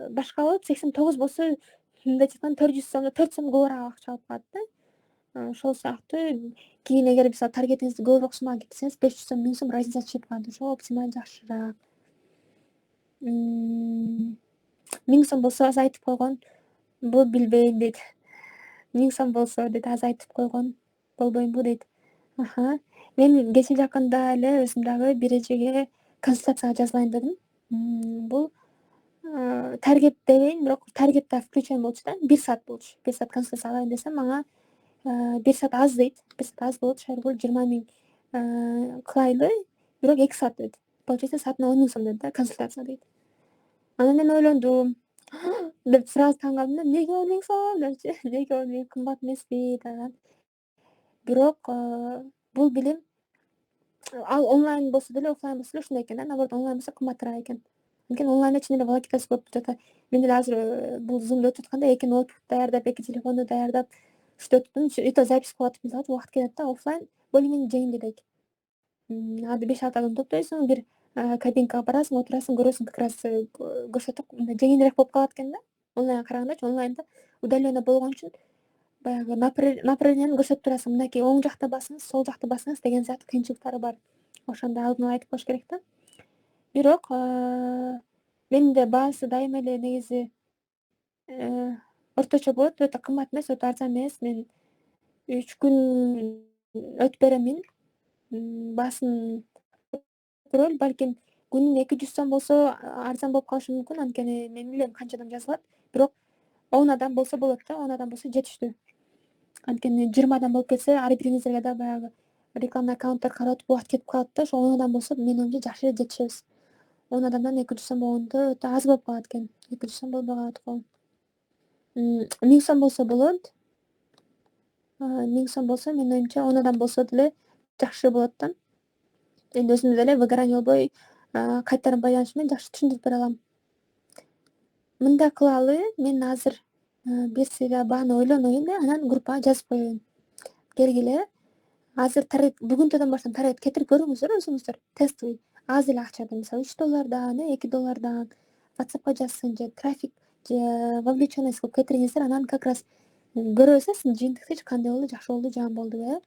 башка болот, 89 болсо мындай айтканда 400 сом, 4 сом көбүрөөк акча алып калат да. Ошол сыяктуу кийин эгер мисалы таргетиңизди көбүрөөк суммага кетирсеңиз 500 сом, 1000 сом разница түшүп калат. Ошо Оптима жакшыраак. 1000 сом болсо азайтып койгон. Бул билбейм дейт. 1000 сом болсо дейт, азайтып койгон. Болбоймбу дейт. Мен кече жакында эле өзүм дагы бир эжеге консультацияга жазылайын дедим. Бул таргет дебейин, бирок таргет да включен болчу да. 1 саат болчу. 1 саат консультация алайын десем, мага 1 саат аз дейт. 1 саат аз болот, шаргул 20 000 кылайлы, бирок 2 саат дейт. Получается саатына 10 000 сом дейт да, консультация дейт. Анан мен ойлондум деп сразу таң калдым да, неге 10 000 сом депчи, неге 10 000 кымбат эмеспи деген. Бирок бул билим ал онлайн болсо деле, офлайн болсо деле ушундай экен да, наоборот онлайн болсо кымбатыраак экен. Анткени онлайнда чын эле волокитасы көп жата. Мен деле азыр бул зумду өтүп атканда 2 ноутбук даярдап, 2 телефонду даярдап ушинтип өтүптүм. И то запись кылып атып мисалы убакыт кетет да, офлайн более-менее жеңилдирээк. 5-6 адам топтойсуң, бир кабинкага барасың, отурасың, көрөсүң, как раз көрсөтүп жеңилирээк болуп калат экен да. Онлайнга карагандачы, онлайнда удаленно болгон үчүн баягы направленияны көрсөтүп турасың. Мынакей оң жакта басыңыз, сол жакта басыңыз деген сыяктуу кыйынчылыктары бар. Ошондо алдын ала айтып коюш керек да. Бирок менде баасы дайыма эле негизи орточо болот, өтө кымбат эмес, өтө арзан эмес. Мен 3 күн өтүп беремин. Баасын көрөлү, балким күнүнө 200 сом болсо арзан болуп калышы мүмкүн, анткени мен билем канча адам жазылат. Бирок 10 адам болсо болот да, 10 адам болсо жетиштүү. Анткени 20 адам болуп кетсе, ар бириңиздерге да баягы рекламный аккаунттар карап атып убакыт кетип калат да. Ошо 10 адам болсо менин оюмча жакшы эле жетишебиз. 10 адамдан 200 сом болгондо өтө аз болуп калат экен. 200 сом болбой калат го. 1000 сом болсо болот. 1000 сом болсо менин оюмча 10 адам болсо деле жакшы болот да. Эми өзүм деле выгорание болбой, кайтарым байланышы менен жакшы түшүндүрүп бере алам. Мындай кылалы, мен азыр бир сыйга бааны ойлоноюн да, анан группага жазып коеюн. Келгиле, азыр бүгүнтөдөн баштап таргет кетирип көрүңүздөр өзүңүздөр, тестовый. Аз эле акчадан, мисалы 3 доллардан, 2 доллардан WhatsAppка жазсын, же трафик, же вовлеченность кылып кетириңиздер, анан как раз көрөбүз да сиздин жыйынтыгыңыз кандай болду, жакшы болду, жаман болдубу.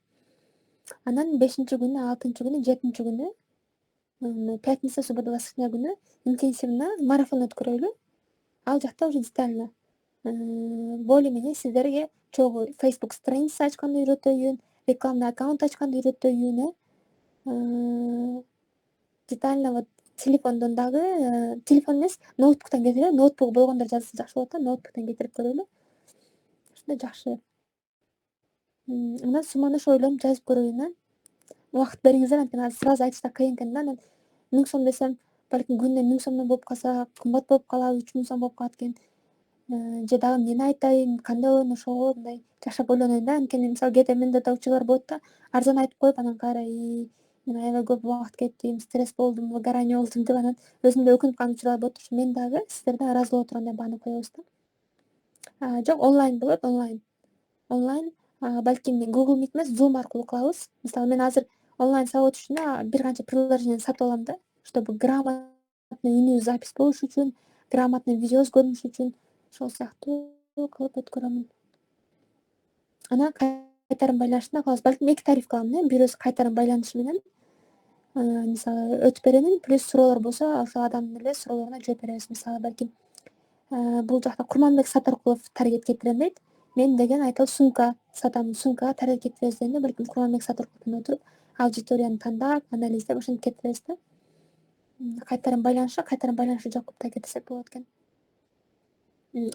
Анан 5-күнү, 6-күнү, 7-күнү, пятница, суббота, воскресенье күнү интенсивно марафон өткөрөлү. Ал жакта уже детально более-менее сиздерге чогуу Facebook страница ачканды үйрөтөйүн, рекламный аккаунт ачканды үйрөтөйүн, детально вот телефондон дагы, телефон эмес, ноутбуктан кетирип, ноутбугу болгондор жазса жакшы болот да, ноутбуктан кетирип көрөлү. Ушундай жакшы. Анан сумманы ошо ойлонуп жазып көрөйүн. Убакыт бериңиздер, анткени азыр сразу айтышта кыйын экен да. Анан 1000 сом десем, балким күнүнө 1000 сомдон болуп калса, кымбат болуп калабы, 3000 сом болуп калат экен. Же дагы эмнени айтайын, кандай болоюн, ошого мындай жашап ойлоноюн да. Анткени мисалы кээде менде да учурлар болот да, арзан айтып коюп, анан кайра мен аябай көп убакыт кетти, стресс болдум, выгорание болдум деп анан өзүмдө өкүнүп калган учурлар болот. Ошо мен дагы сиздерден ыраазы боло тургандай бааны коебуз да. Жок, онлайн болот, онлайн. Балким Google Meet эмес, Zoom аркылуу кылабыз. Мисалы мен азыр онлайн сабак үчүн бир канча приложение сатып алам да, чтобы грамотный үнүү запись болуш үчүн, грамотный видеоз көрүнүш үчүн, ошол сыяктуу кылып өткөрөмүн. Анан кайтарым байланышында кылабыз. Балким 2 тариф кылам да, бирөөсү кайтарым байланышы менен, мисалы өтүп беремин, плюс суроолор болсо ошол адамдын эле суроолоруна жооп беребиз. Мисалы балким бул жакта Курманбек Сатаркулов таргет кетирем дейт. Мен деген айталы сумка сатам, сумкага таргет кетиребиз дегенде балким Курманбек Сатаркулов менен отуруп аудиторияны тандап, анализдеп ошентип кетиребиз да. Кайтарым байланышы жок кылып да кетирсек болот экен.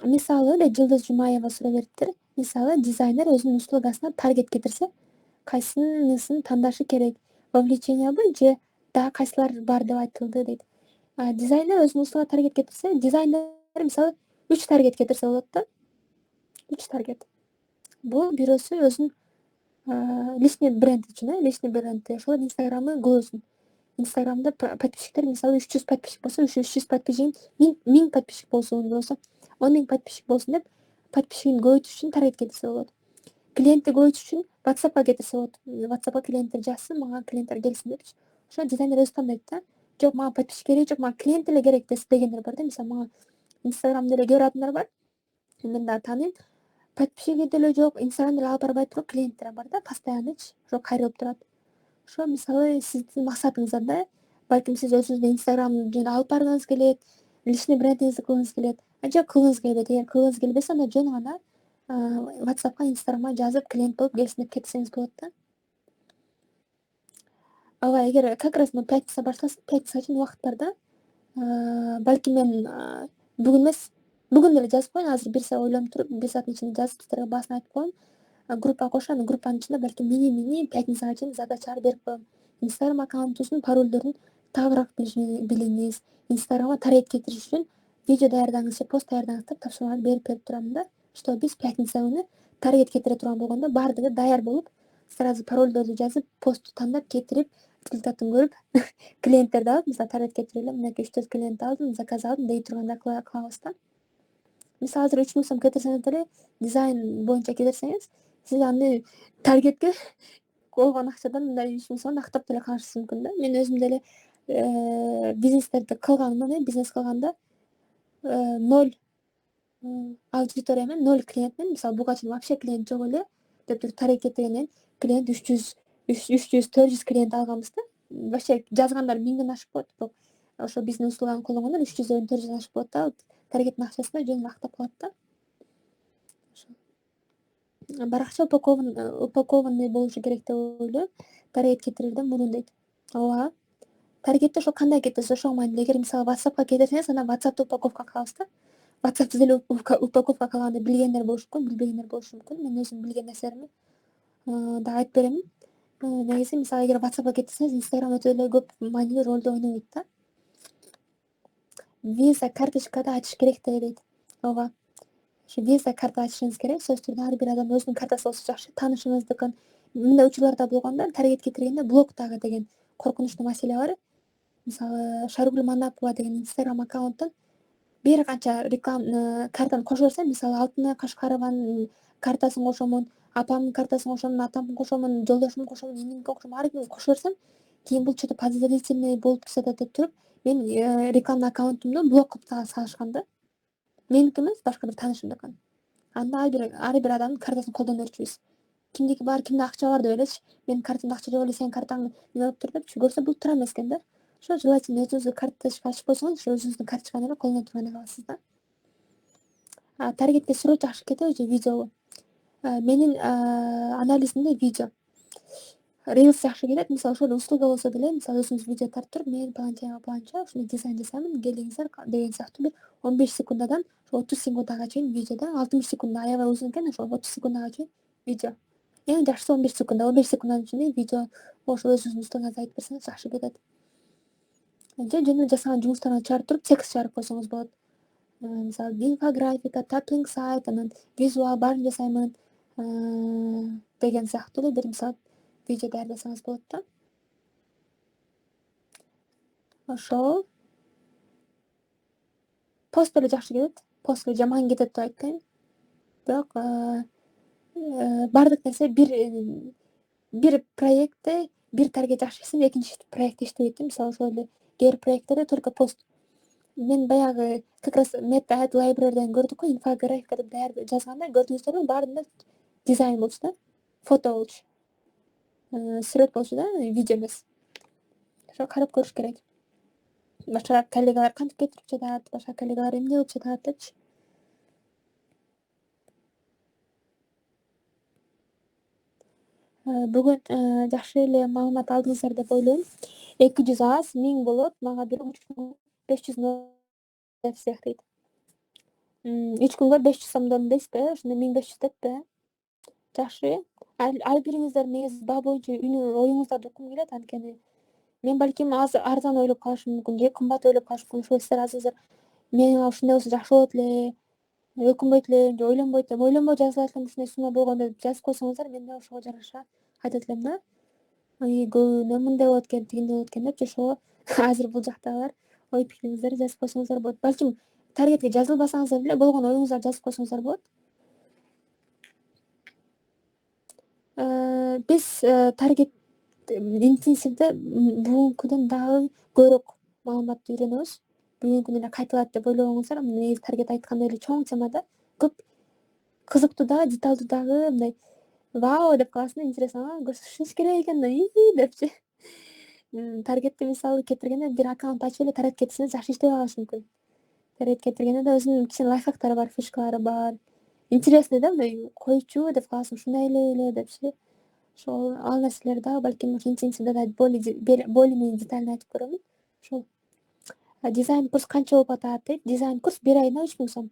Мисалы эле Жылдыз Жумаева суроо бериптир. Мисалы дизайнер өзүнүн услугасына таргет кетирсе, кайсынысын тандашы керек? Вовлечениябы же дагы кайсылар бар деп айтылды дейт. Дизайнер өзүнүн услугасына таргет кетирсе, дизайнер мисалы 3 таргет кетирсе болот да. 3 таргет. Бул бирөөсү өзүнүн личный бренд үчүн, личный бренд ошол инстаграмы көбөсүн. Инстаграмда подписчиктер мисалы 300 подписчик болсо, 300 подписчигин 1000 подписчик болсун, болсо 10 000 подписчик болсун деп подписчигин көбөйтүш үчүн таргет кетирсе болот. Клиентти көбөйтүш үчүн WhatsApp'ка кетирсе болот. WhatsApp'ка клиенттер жазсын, мага клиенттер келсин депчи. Ошо дизайнер өзү тандайт да. Жок, мага подписчик керек жок, мага клиент эле керек дегендер бар да. Мисалы мага Инстаграмда эле көрүп адамдар бар. Мен дагы тааныйм. Подписчиги деле жок, Инстаграмда эле алып барбай туруп клиенттер бар да, постоянныйчы. Ошо кайрылып турат. Ошо мисалы сиздин максатыңызда да, балким сиз өзүңүздүн Инстаграмды алып баргыңыз келет, личный брендиңизди кылгыңыз келет, же кылгыңыз келбейт. Эгер кылгыңыз келбесе, анда жөн гана WhatsApp'ка, Инстаграмга жазып клиент болуп келсин деп кетирсеңиз болот да. Ооба, эгер как раз пятница башталса, пятницага чейин убакыт бар да. Балким мен бүгүн эмес, бүгүн эле жазып коеюн, азыр 1 саат ойлонуп туруп, 1 сааттын ичинде жазып сиздерге баасын айтып коеюн. Группага кошом, группанын ичинде балким мини пятницага чейин задачалар берип коем. Инстаграм аккаунтубуздун паролдорун тагыраак билиңиз. Инстаграмга таргет кетириш үчүн видео даярдаңыз же пост даярдаңыз деп тапшырмаларды берип турам да. Что биз пятница күнү таргет кетире турган болгондо баардыгы даяр болуп, сразу паролдорду жазып, постту тандап кетирип, результатын көрүп, клиенттерди алып, мисалы таргет кетирип элем, мынакей 3-4 клиент алдым, заказ алдым дей турганда кылабыз да. Мисалы азыр 3000 сом кетирсеңиз деле, дизайн боюнча кетирсеңиз, сиз аны таргетке болгон акчадан мындай 3000 сомду актап деле калышыңыз мүмкүн да. Мен өзүм деле бизнестерди кылганмын, бизнес кылганда 0 аудитория менен 0 клиент менен, мисалы буга чейин вообще клиент жок эле деп туруп таргет кетиргенден клиент 300-400 клиент алганбыз да. Вообще жазгандар 1000ден ашып коет, бирок ошо биздин услуганы колдонгондор 300дөн 400дөн ашып коет да. Таргеттин акчасына жөн актап калат да. Баракча упакованный болушу керек деп ойлойм. Таргет кетирүүдөн мурун дейт. Ооба. Таргетти ошо кандай кетирсиз, ошого маанилүү. Эгер мисалы WhatsApp'ка кетирсеңиз, анда WhatsApp'та упаковка кылабыз да. WhatsApp'та деле упаковка кылганда билгендер болушу мүмкүн, билбегендер болушу мүмкүн. Мен өзүм билген нерселерими дагы айтып беремин. Негизи мисалы эгер WhatsApp'ка кетирсеңиз, Instagram өтө эле көп маанилүү ролду ойнойт да. Visa карточкада ачыш керек дейт. Ооба. Ошо Visa карта ачышыңыз керек. Сөзсүз түрдө ар бир адам өзүнүн картасы болсо жакшы, таанышыңыздыкын. Мындай учурлар да болгон да, таргет кетиргенде блоктагы деген коркунучтуу маселе бар. Мисалы Шаргүл Манапова деген Instagram аккаунттан бир канча реклама картаны кошо берсем, мисалы Алтынай Кашкарованын картасын кошомун, апамдын картасын кошомун, атамдын кошомун, жолдошумдун кошомун, инимдин кошомун, ар кимдин кошо берсем, кийин бул что-то подозрительный болуп турса деп туруп, мен реклама аккаунтумду блок кылып салышкан да. Меники эмес, башка бир таанышымдыкын. Анда ар бир адамдын картасын колдоно берчүбүз. Кимдики бар, кимде акча бар деп элечи. Менин картамда акча жок эле, сенин картаң неме болуп тур депчи. Көрсө бул туура эмес экен да. Ошо желательно өзүңүздүн карточка ачып койсоңуз, ошо өзүңүздүн карточканы эле колдоно тургандай кыласыз да. Таргетке суроо жакшы кетеби же видеобу? Менин анализимде видео. Reels жакшы келет. Мисалы ошол услуга болсо деле, мисалы өзүңүз видео тартып туруп, мен планча ушундай дизайн жасаймын, келиңиздер деген сыяктуу бир 15 секундадан 30 секундага чейин видеода, 60 секунда аябай узун экен, ошо 30 секундага чейин видео. Эң жакшысы 15 секунда, 15 секунданын ичинде видео ошол өзүңүздүн услугаңызды айтып берсеңиз жакшы кетет. Же жөн эле жасаган жумуштарыңызды чыгарып туруп, текст чыгарып койсоңуз болот. Мисалы инфографика, таплинг сайт, анан визуал баарын жасаймын деген сыяктуу эле бир мисалы видео даярдасаңыз болот да. Ошол пост деле жакшы кетет. Пост деле жаман кетет деп айтпайм. Бирок баардык нерсе бир проектте бир таргет жакшы ишсем, экинчи проектте иштебейт. Мисалы ошол эле кээ бир проекттерде только пост. Мен баягы как раз Meta Library'ден көрдүк го, инфографика деп даяр жазганда көрдүңүздөрбү, баарында дизайн болчу да, фото болчу. Сүрөт болчу да, видео эмес. Ошо карап көрүш керек. Башка коллегалар кантип кетирип жатат, башка коллегалар эмне кылып жатат депчи. Бүгүн жакшы эле маалымат алдыңыздар деп ойлойм. 200 аз, 1000 болот, мага бирок 3500 деп всех дейт. 3 күнгө 500 сомдон дейсизби? Ошондо 1500 деппи? Жакшы. Ар бириңиздер негизи баа боюнча оюңуздарды уккум келет, анткени мен балким арзан ойлоп калышым мүмкүн же кымбат ойлоп калышым мүмкүн. Ошол сиздер азыр мен ушундай болсо жакшы болот эле, өкүнбөйт элем же ойлонбойт элем, ойлонбой жазылат элем ушундай сумма болгондо деп жазып койсоңуздар, мен да ошого жараша айтат элем да. Көбүнө мындай болот экен, тигиндей болот экен депчи. Ошого азыр бул жактагылар ой пикириңиздерди жазып койсоңуздар болот. Балким таргетке жазылбасаңыздар деле болгон оюңуздарды жазып койсоңуздар болот. Биз таргет интенсивде бүгүнкүдөн дагы көбүрөөк маалыматты үйрөнөбүз. Бүгүнкү эле кайталат деп ойлобоңуздар, негизи таргет айткандай эле чоң темада көп кызыктуу да, деталдуу дагы мындай вау деп каласың, интересно, көрсөтүшүңүз керек экен депчи. Таргетти мисалы кетиргенде бир аккаунт ачып эле таргет кетирсеңиз жакшы иштебей калышы мүмкүн. Таргет кетиргенде да өзүнүн кичине лайфхактары бар, фишкалары бар. Интересный да, мындай койчу деп каласың, ушундай эле депчи. Ошол ал нерселер дагы балким интенсивде да более-менее детально айтып көрөмүн. Ошол дизайн курс канча болуп атат дейт. Дизайн курс 1 айына 3000 сом.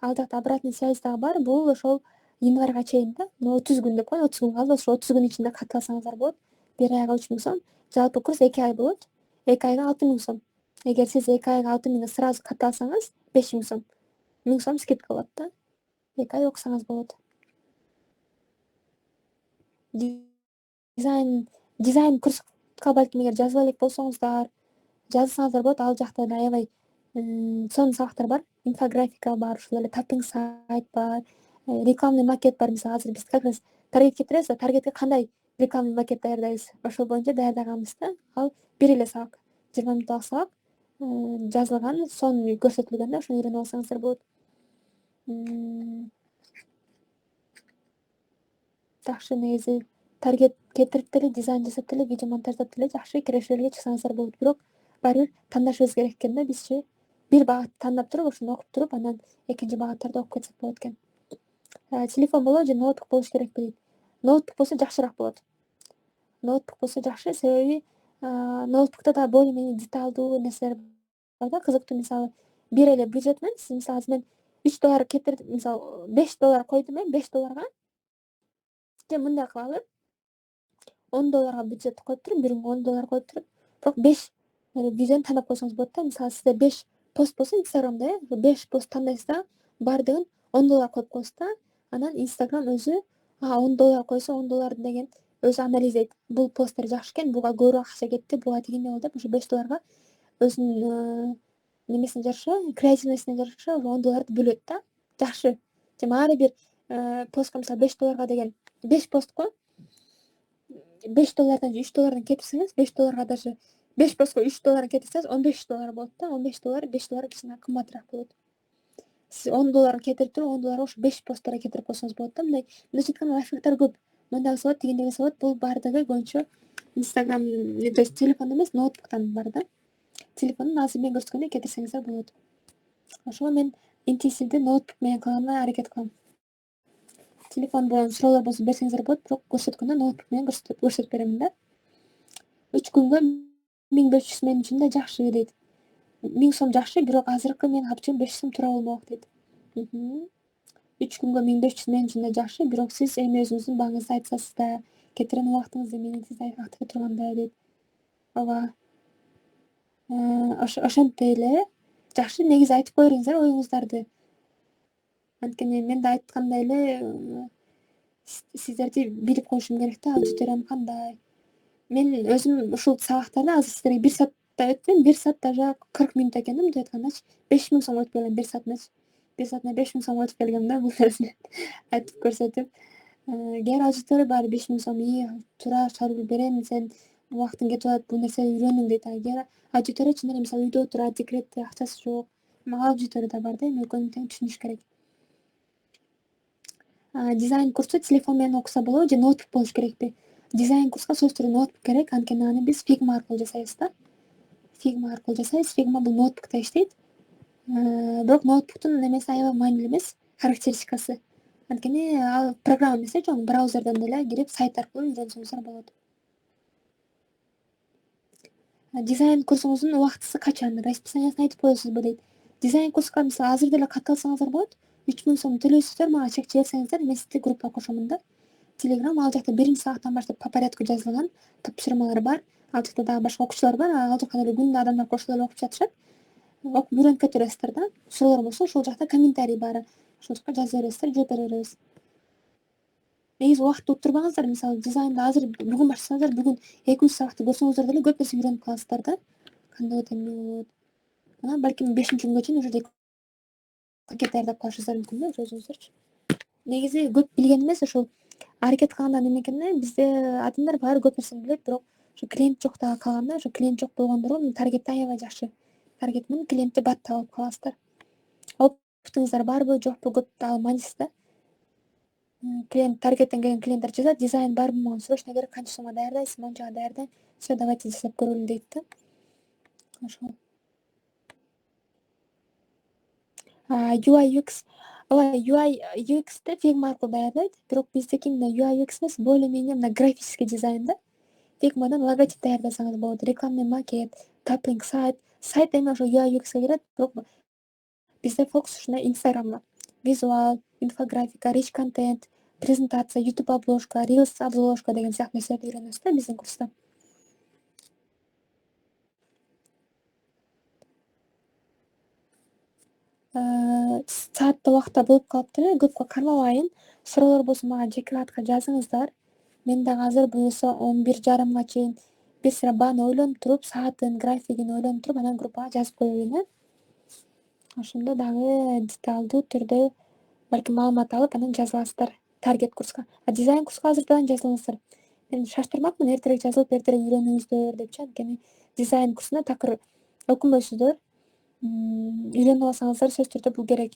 Ал жакта обратный связь дагы бар. Бул ошол январга чейин да. 30 күн деп коеюн, 30 күн калды. Ошол 30 күн ичинде ката алсаңыздар болот. 1 айга 3000 сом. Жалпы курс 2 ай болот. 2 айга 6000 сом. Эгер сиз 2 айга 6000 сразу ката алсаңыз 5000 сом. 1000 сом скидка болот да. 2 ай окусаңыз болот. Дизайн курска балким эгер жазыла элек болсоңуздар, жазылсаңыздар болот. Ал жакта да аябай сонун сабактар бар. Инфографика бар, ошол эле таппинг сайт бар, рекламный макет бар. Мисалы азыр биз как раз таргет кетиребиз да, таргетке кандай рекламный макет даярдайбыз, ошол боюнча даярдаганбыз да. Ал бир эле сабак, 20 мүнөттүк сабак жазылган, сонун көрсөтүлгөн да, ошону үйрөнүп алсаңыздар болот. Жакшы, негизи таргет кетирип деле, дизайн жасап деле, видео монтаждап деле жакшы кирешелерге чыксаңыздар болот. Бирок баары бир тандашыбыз керек экен да бизчи. Бир багат тандап туруп, ошону окуп туруп, анан экинчи багаттарды окуп кетсек болот экен. Телефон болобу же ноутбук болуш керекпи дейт. Ноутбук болсо жакшыраак болот. Ноутбук болсо жакшы, себеби ноутбукта да более-менее деталдуу нерселер бар да, кызыктуу. Мисалы, бир эле бюджет менен сиз мисалы мен $3 кетирдим, мисалы $5 койдум, $5 же мындай кылалы, $10 бюджет коюп туруп, бир күнгө $10 коюп туруп, бирок 5 видеону тандап койсоңуз болот да. Мисалы сизде 5 пост болсо Инстаграмда, 5 пост тандайсыз да, баардыгын $10 коюп коесуз да. Анан Инстаграм өзү $10 койсо, $10 деген өзү анализдейт. Бул посттер жакшы экен, буга көбүрөөк акча кетти, буга тигиндей болду деп ошо $5 өзүнүн немесине жараша, креативностуна жараша $10 бөлөт да. Жакшы. Же ар бир постко мисалы $5 деген 5 постко $5 же $3 кетирсеңиз, $5 даже 5 постко $3 кетирсеңиз $15 болот да. $15, $5 кичине кымбатыраак болот. Сиз $10 кетирип туруп, $10 ошо 5 посттарга кетирип койсоңуз болот да. Мындай айтканда лайфхактар көп. Мындай болот, тигиндей болот. Бул баардыгы көбүнчө Инстаграм, то есть телефондон эмес, ноутбуктан бар да. Телефондун азыр мен көрсөткөндөй кетирсеңиздер болот. Ошого мен интенсивди ноутбук менен кылганга аракет кылам. Телефон менен суроолор болсо берсеңиздер болот, бирок көрсөткөндө ноутбук менен көрсөтүп беремин да. 3 күнгө 1500 мен үчүн да жакшы дейт. 1000 сом жакшы, бирок азыркы менин капчыгым 500 сом туура болмок дейт. 3 күнгө 1500 мен үчүн да жакшы, бирок сиз эми өзүңүздүн бааңызды айтсасыз да, кетирген убактыңызды менен сиз актыгы турганда дейт. Ооба. Ошентип эле жакшы, негизи айтып коюңуздар оюңуздарды. Анткени мен да айткандай эле сиздерди билип коюшум керек да, аудиториям кандай. Мен өзүм ушул сабактарды азыр сиздерге 1 саатта өттүм, 1 саат даже 40 мүнөт экен да, мындай айткандачы. 5000 сом өтүп келем 1 саатыначы. 1 саатына 5000 сом өтүп келгем да, бул нерсени айтып көрсөтүп. Кээ бир аудитория бар, 5000 сом туура шарбыл берем, сен убактың кетип атат, бул нерсени үйрөнүң дейт. Кээ аудитория чын эле мисалы үйдө отурат, декретте, акчасы жок. Аудитория да бар да, эми экөөнүн тең түшүнүш керек. Дизайн курсу телефон менен окуса болобу же ноутбук болуш керекпи? дизайн курска сөзсүз түрдө ноутбук керек. Анткени аны биз Figma аркылуу жасайбыз да. Figma бул ноутбукта иштейт. Бирок ноутбуктун немеси аябай маанилүү эмес, характеристикасы. Анткени ал программа эмес, чоң браузерден эле кирип сайт аркылуу үйрөнсөңүздөр болот. Дизайн курсуңуздун убактысы качан? Расписаниясын айтып коесузбу дейт. Дизайн курска мисалы азыр деле катталсаңыздар болот. 3000 сом төлөйсүздөр, мага чек жиберсеңиздер, мен сизди группага кошомун да. Telegram ал жакта 1-сабактан баштап по порядку жазылган, тапшырмалар бар. Ал жакта дагы башка окуучулар бар. Ал жака деле күндө адамдар кошулуп эле окуп жатышат. Окуп үйрөнүп кетиресиздер да. Суроолор болсо ошол жакта комментарий бар. Ошол жака жаза бересиздер, жооп бере беребиз. Негизи убакытты уттурбаңыздар. Мисалы дизайнды азыр бүгүн баштасаңыздар, бүгүн 2-3 сабакты көрсөңүздөр деле көп нерсе үйрөнүп каласыздар да. Кандай болот, эмне болот. Анан балким 5-күнгө чейин уже пакет даярдап калышыңыздар мүмкүн да өзүңүздөрчү. Негизи көп билген эмес, ошол аракет кылганда эме экен да, бизде адамдар баары көп нерсени билет, бирок ошо клиент жок дагы калганда, ошо клиент жок болгондорго таргет аябай жакшы. Таргет менен клиентти бат алып каласыздар. Опытыңыздар барбы, жокпу, көп дагы маанисиз да. Клиент таргеттен келген клиенттер жазат, дизайн барбы, мага срочно керек, канча сомго даярдайсыз, мончага даярдайм. Все, давайте жасап көрөлү дейт да. Ошол. UI UX. Ооба, UI UX'ти Figma аркылуу даярдайт. Бирок биздики мына UI UX эмес, более-менее мына графический дизайн да. Figmадан логотип даярдасаңыз болот, рекламный макет, таплинг сайт. Сайт эми ошо UI UX'ке кирет, бирок бизде фокус ушундай Instagramда. Визуал, инфографика, rich контент, презентация, YouTube обложка, Reels обложка деген сыяктуу нерселерди үйрөнөбүз да биздин курста. Саатта убакта болуп калыптыр эле, көпкө кармабайын. Суроолор болсо мага жеке катка жазыңыздар. Мен дагы азыр буюрса 11:30 чейин бир сыйра бааны ойлонуп туруп, саатын, графигин ойлонуп туруп, анан группага жазып кое берейин. Ошондо дагы деталдуу түрдө балким маалымат алып, анан жаза аласыздар таргет курска. Дизайн курска азырдан жазылыңыздар. Мен шаштырмакмын, эртерээк жазылып, эртерээк үйрөнүңүздөр депчи, анткени дизайн курсуна такыр окумойсуздар. Үйрөнүп алсаңыздар сөзсүз түрдө бул керек.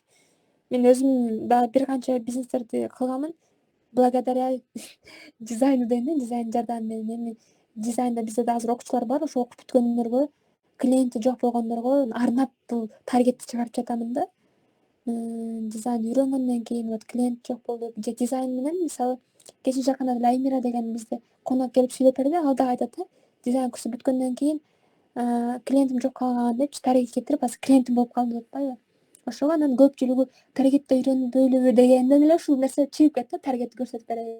Мен өзүм дагы бир канча бизнестерди кылганмын. Благодаря дизайну дейм да, дизайн жардамы менен. Эми дизайнда бизде да азыр окуучулар бар, ошо окуп бүткөндөргө, клиенти жок болгондорго арнап бул таргетти чыгарып жатамын да. Дизайн үйрөнгөндөн кийин вот клиент жок болду, же дизайн менен мисалы кечээ жакында деле Аймира деген бизде конок келип сүйлөп берди, ал дагы айтат да, дизайн курсу бүткөндөн кийин клиентим жок калган депчи, таргет кетирип азыр клиентим болуп калдым деп атпайбы. Ошого анан көпчүлүгү таргетти үйрөнбөйлүбү дегенден эле ушул нерсе чыгып кетти да, таргетти көрсөтүп берейин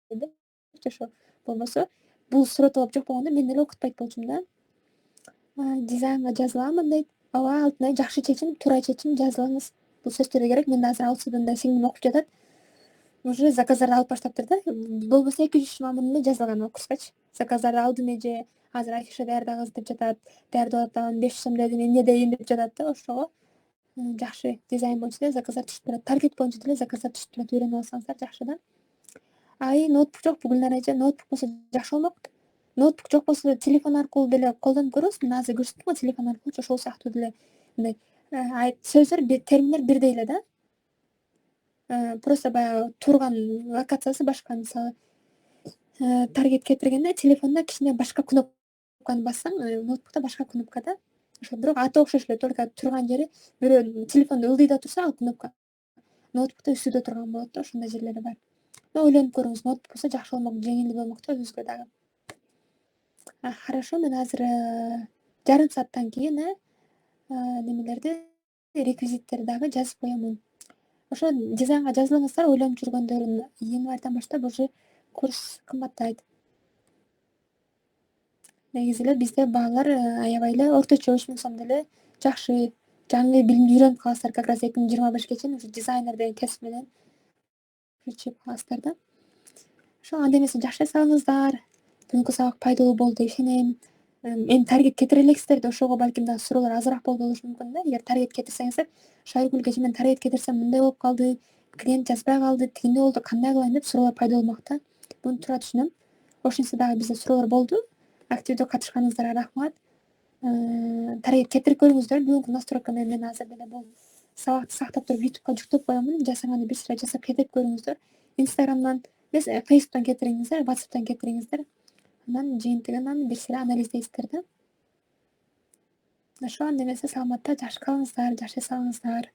депчи. Ошо болбосо бул сурет жок болгондо мен эле окутпайт болчумун да. Дизайнга жазыламын дейт. Ооба, алтынай, жакшы чечим, туура чечим, жазылыңыз. Бул сөзсүз түрдө керек. Мен азыр Алсуданда сиңдим окуп жатат. Уже заказдарды алып баштаптыр да. Болбосо 2-3 мамырында эле жазылган ал курскачы. Заказдарды алдым эже, азыр афиша даярдагыз деп жатат. Даярдап атам, 500 сом дедим, эмне дейин деп жатат да. Ошого жакшы дизайн боюнча деле заказдар түшүп турат. Таргет боюнча деле заказдар түшүп турат. Үйрөнүп алсаңыздар жакшы да. Ноутбук жокпу Гүлнара эже? Ноутбук болсо жакшы болмок. Ноутбук жок болсо телефон аркылуу деле колдонуп көрөбүз. Мен азыр көрсөттүм го телефон аркылуу, ошол сыяктуу деле мындай сөздөр, терминдер бирдей эле да. Просто баягы турган локациясы башка. Мисалы таргет кетиргенде телефондо кичине башка кнопканы бассаң, ноутбукта башка кнопка да. Ошо бирок аты окшош эле, только турган жери бирөө телефондо ылдыйда турса ал кнопка, ноутбукта үстүдө турган болот да, ошондой жерлери бар. Ойлонуп көрүңүз, ноутбук болсо жакшы болмок, жеңил болмок да өзүңүзгө дагы. Хорошо, мен азыр жарым сааттан кийин немелерди, реквизиттерди дагы жазып коемун. Ошо дизайнга жазылыңыздар, ойлонуп жүргөндөрүн. Январдан баштап уже курс кымбаттайт. Негизи эле бизде баалар аябай эле орточо 3000 сом деле жакшы. Жаңы билимди үйрөнүп каласыздар, как раз 2025 чейин уже дизайнер деген кесип менен чыгып каласыздар да. Ошо анда эмесе жакшы жасаңыздар. Бүгүнкү сабак пайдалуу болду деп ишенем. Эми таргет кетире элексиздер да, ошого балким дагы суроолор азыраак болушу мүмкүн да. Эгер таргет кетирсеңиздер, Шайгүл эже, мен таргет кетирсем мындай болуп калды, клиент жазбай калды, тигиндей болду, кандай кылайын деп суроолор пайда болмок да. Буну туура түшүнөм. Ошентсе дагы бизде суроолор болду. Активдүү катышканыңыздарга рахмат. Таргет кетирип көрүңүздөр. Бүгүнкү настройка менен мен азыр деле бул сабакты сактап туруп YouTubeга жүктөп коемун. Жасаганда бир сыйра жасап кетирип көрүңүздөр. Instagramдан Биз Facebook'tan кетириңиздер, WhatsApp'tan кетириңиздер. Анан жыйынтыгынан бир силе анализдейсиздер да. Ошо немесе саламатта жашап калыңыздар, жашай салыңыздар.